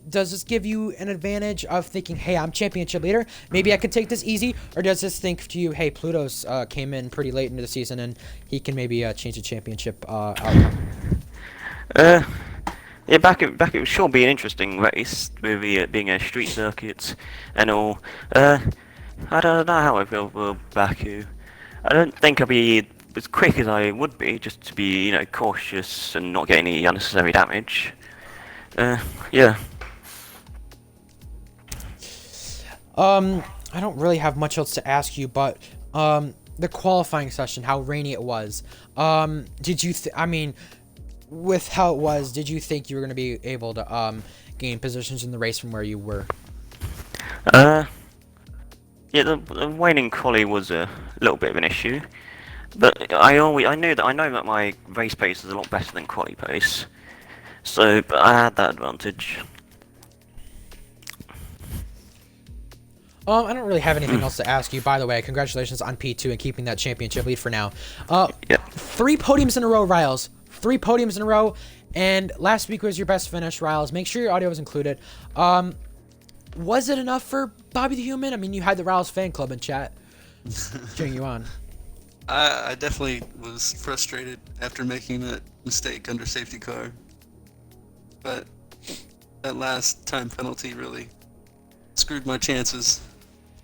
does this give you an advantage of thinking, hey, I'm championship leader, maybe I could take this easy? Or does this think to you, hey, Pluto's came in pretty late into the season and he can maybe change the championship outcome? Yeah, back it would sure be an interesting race with it being a street circuit and all. I don't know how I feel for Baku. I don't think I'll be as quick as I would be, just to be, you know, cautious and not get any unnecessary damage. Yeah. I don't really have much else to ask you, but the qualifying session, how rainy it was. Did you? I mean, with how it was, did you think you were going to be able to gain positions in the race from where you were? Yeah, the waning quali was a little bit of an issue, but I know that my race pace is a lot better than quali pace, so but I had that advantage. I don't really have anything else to ask you. By the way, congratulations on P2 and keeping that championship lead for now. Yeah. 3 podiums in a row, Riles. 3 podiums in a row, and last week was your best finish, Riles. Make sure your audio was included. Was it enough for Bobby the Human? I mean, you had the Riles fan club in chat cheering you on. I definitely was frustrated after making that mistake under safety car, but that last time penalty really screwed my chances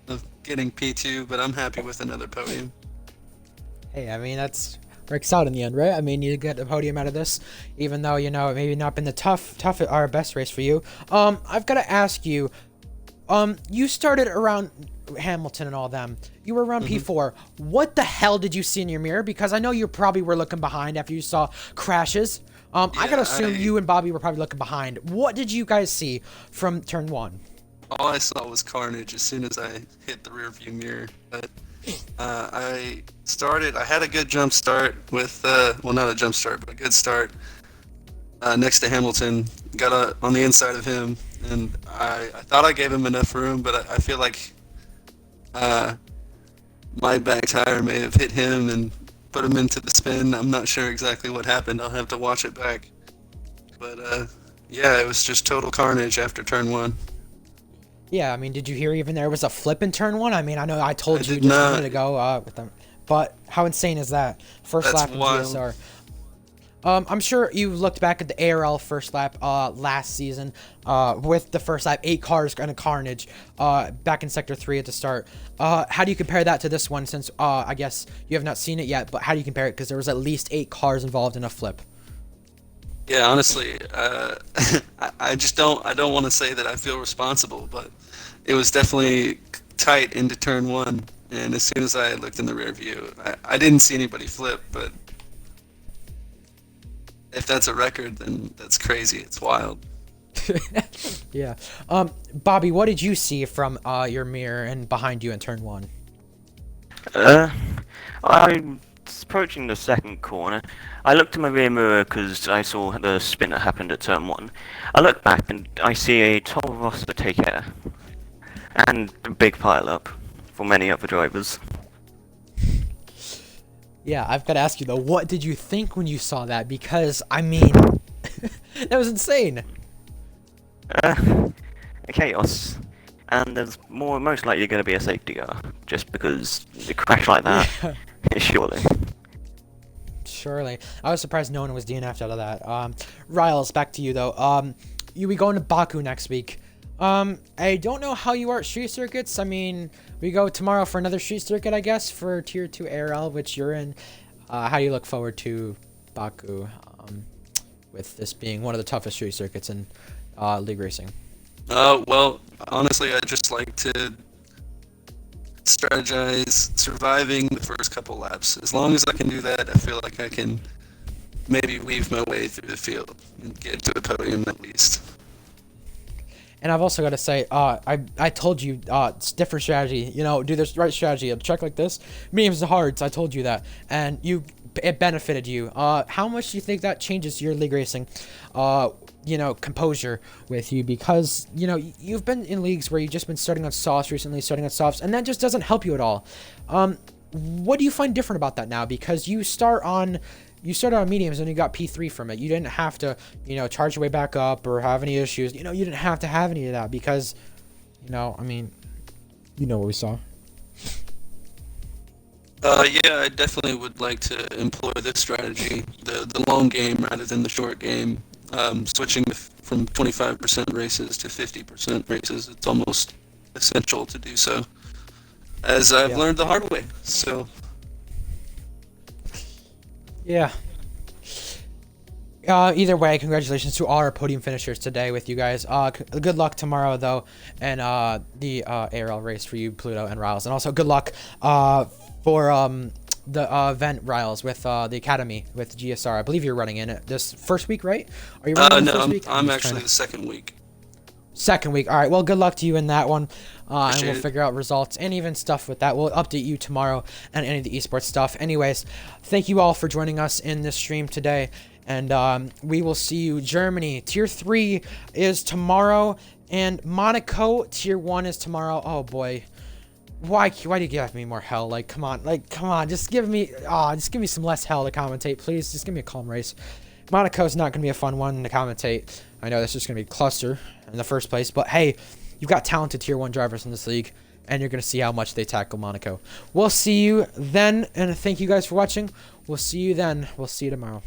of getting P2, but I'm happy with another podium. Hey, I mean, that's works out in the end, right? I mean, you get the podium out of this, even though, you know, it maybe not been the tough or best race for you. I've got to ask you, you started around Hamilton and all them. You were around P4. What the hell did you see in your mirror? Because I know you probably were looking behind after you saw crashes. I gotta assume you and Bobby were probably looking behind. What did you guys see from turn 1? All I saw was carnage as soon as I hit the rear view mirror, but I had a good jump start with, well, not a jump start, but a good start next to Hamilton. Got on the inside of him, and I thought I gave him enough room, but I feel like my back tire may have hit him and put him into the spin. I'm not sure exactly what happened. I'll have to watch it back. But yeah, it was just total carnage after turn 1. Yeah, I mean, did you hear even there was a flip in turn 1? I mean, I know I told you did just not. a minute ago with them, but how insane is that? First That's lap in wild. GSR. I'm sure you looked back at the ARL first lap last season with the first lap, 8 cars and a carnage back in Sector 3 at the start. How do you compare that to this one since I guess you have not seen it yet, but how do you compare it? Because there was at least 8 cars involved in a flip. Yeah, honestly, I don't want to say that I feel responsible, but it was definitely tight into turn 1, and as soon as I looked in the rear view, I didn't see anybody flip, but if that's a record, then that's crazy. It's wild. Yeah. Bobby, what did you see from your mirror and behind you in turn 1? I was approaching the second corner. I looked in my rear mirror because I saw the spin that happened at turn 1. I look back and I see a Toro Rosso take air. And a big pile up for many other drivers. Yeah, I've got to ask you though, what did you think when you saw that? Because, I mean, that was insane. Chaos. And there's most likely going to be a safety car, just because a crash like that, surely. Surely. I was surprised no one was DNF'd out of that. Riles, back to you though. You'll be going to Baku next week. I don't know how you are at street circuits. I mean, we go tomorrow for another street circuit, I guess, for Tier 2 ARL, which you're in. How do you look forward to Baku, with this being one of the toughest street circuits in league racing? Well, honestly, I just like to strategize surviving the first couple laps. As long as I can do that, I feel like I can maybe weave my way through the field and get to the podium at least. And I've also got to say, I told you, it's different strategy. You know, do this right strategy. A check like this, mediums to hards. I told you that, and it benefited you. How much do you think that changes your league racing? You know, composure with you, because you know you've been in leagues where you've just been starting on softs recently, starting on softs, and that just doesn't help you at all. What do you find different about that now? Because you started on mediums and you got P3 from it. You didn't have to, you know, charge your way back up or have any issues. You know, you didn't have to have any of that because, you know, I mean, you know what we saw. Yeah, I definitely would like to employ this strategy, the long game rather than the short game. Switching from 25% races to 50% races, it's almost essential to do so, as I've learned the hard way. So, yeah. Either way, congratulations to all our podium finishers today with you guys. Good luck tomorrow, though, and the ARL race for you, Pluto and Riles. And also good luck for the event, Riles, with the Academy with GSR. I believe you're running in it this first week, right? Are you running in the first week? I'm actually the second week. Second week. All right. Well, good luck to you in that one. And we'll it. figure out results and even stuff with that. We'll update you tomorrow and any of the esports stuff. Anyways, thank you all for joining us in this stream today. And we will see you. Germany, Tier 3 is tomorrow. And Monaco, Tier 1 is tomorrow. Oh, boy. Why do you give me more hell? Like, come on. Just give me some less hell to commentate, please. Just give me a calm race. Monaco's not going to be a fun one to commentate. I know this is going to be a cluster in the first place, but hey, you've got talented Tier 1 drivers in this league, and you're going to see how much they tackle Monaco. We'll see you then, and thank you guys for watching. We'll see you then. We'll see you tomorrow.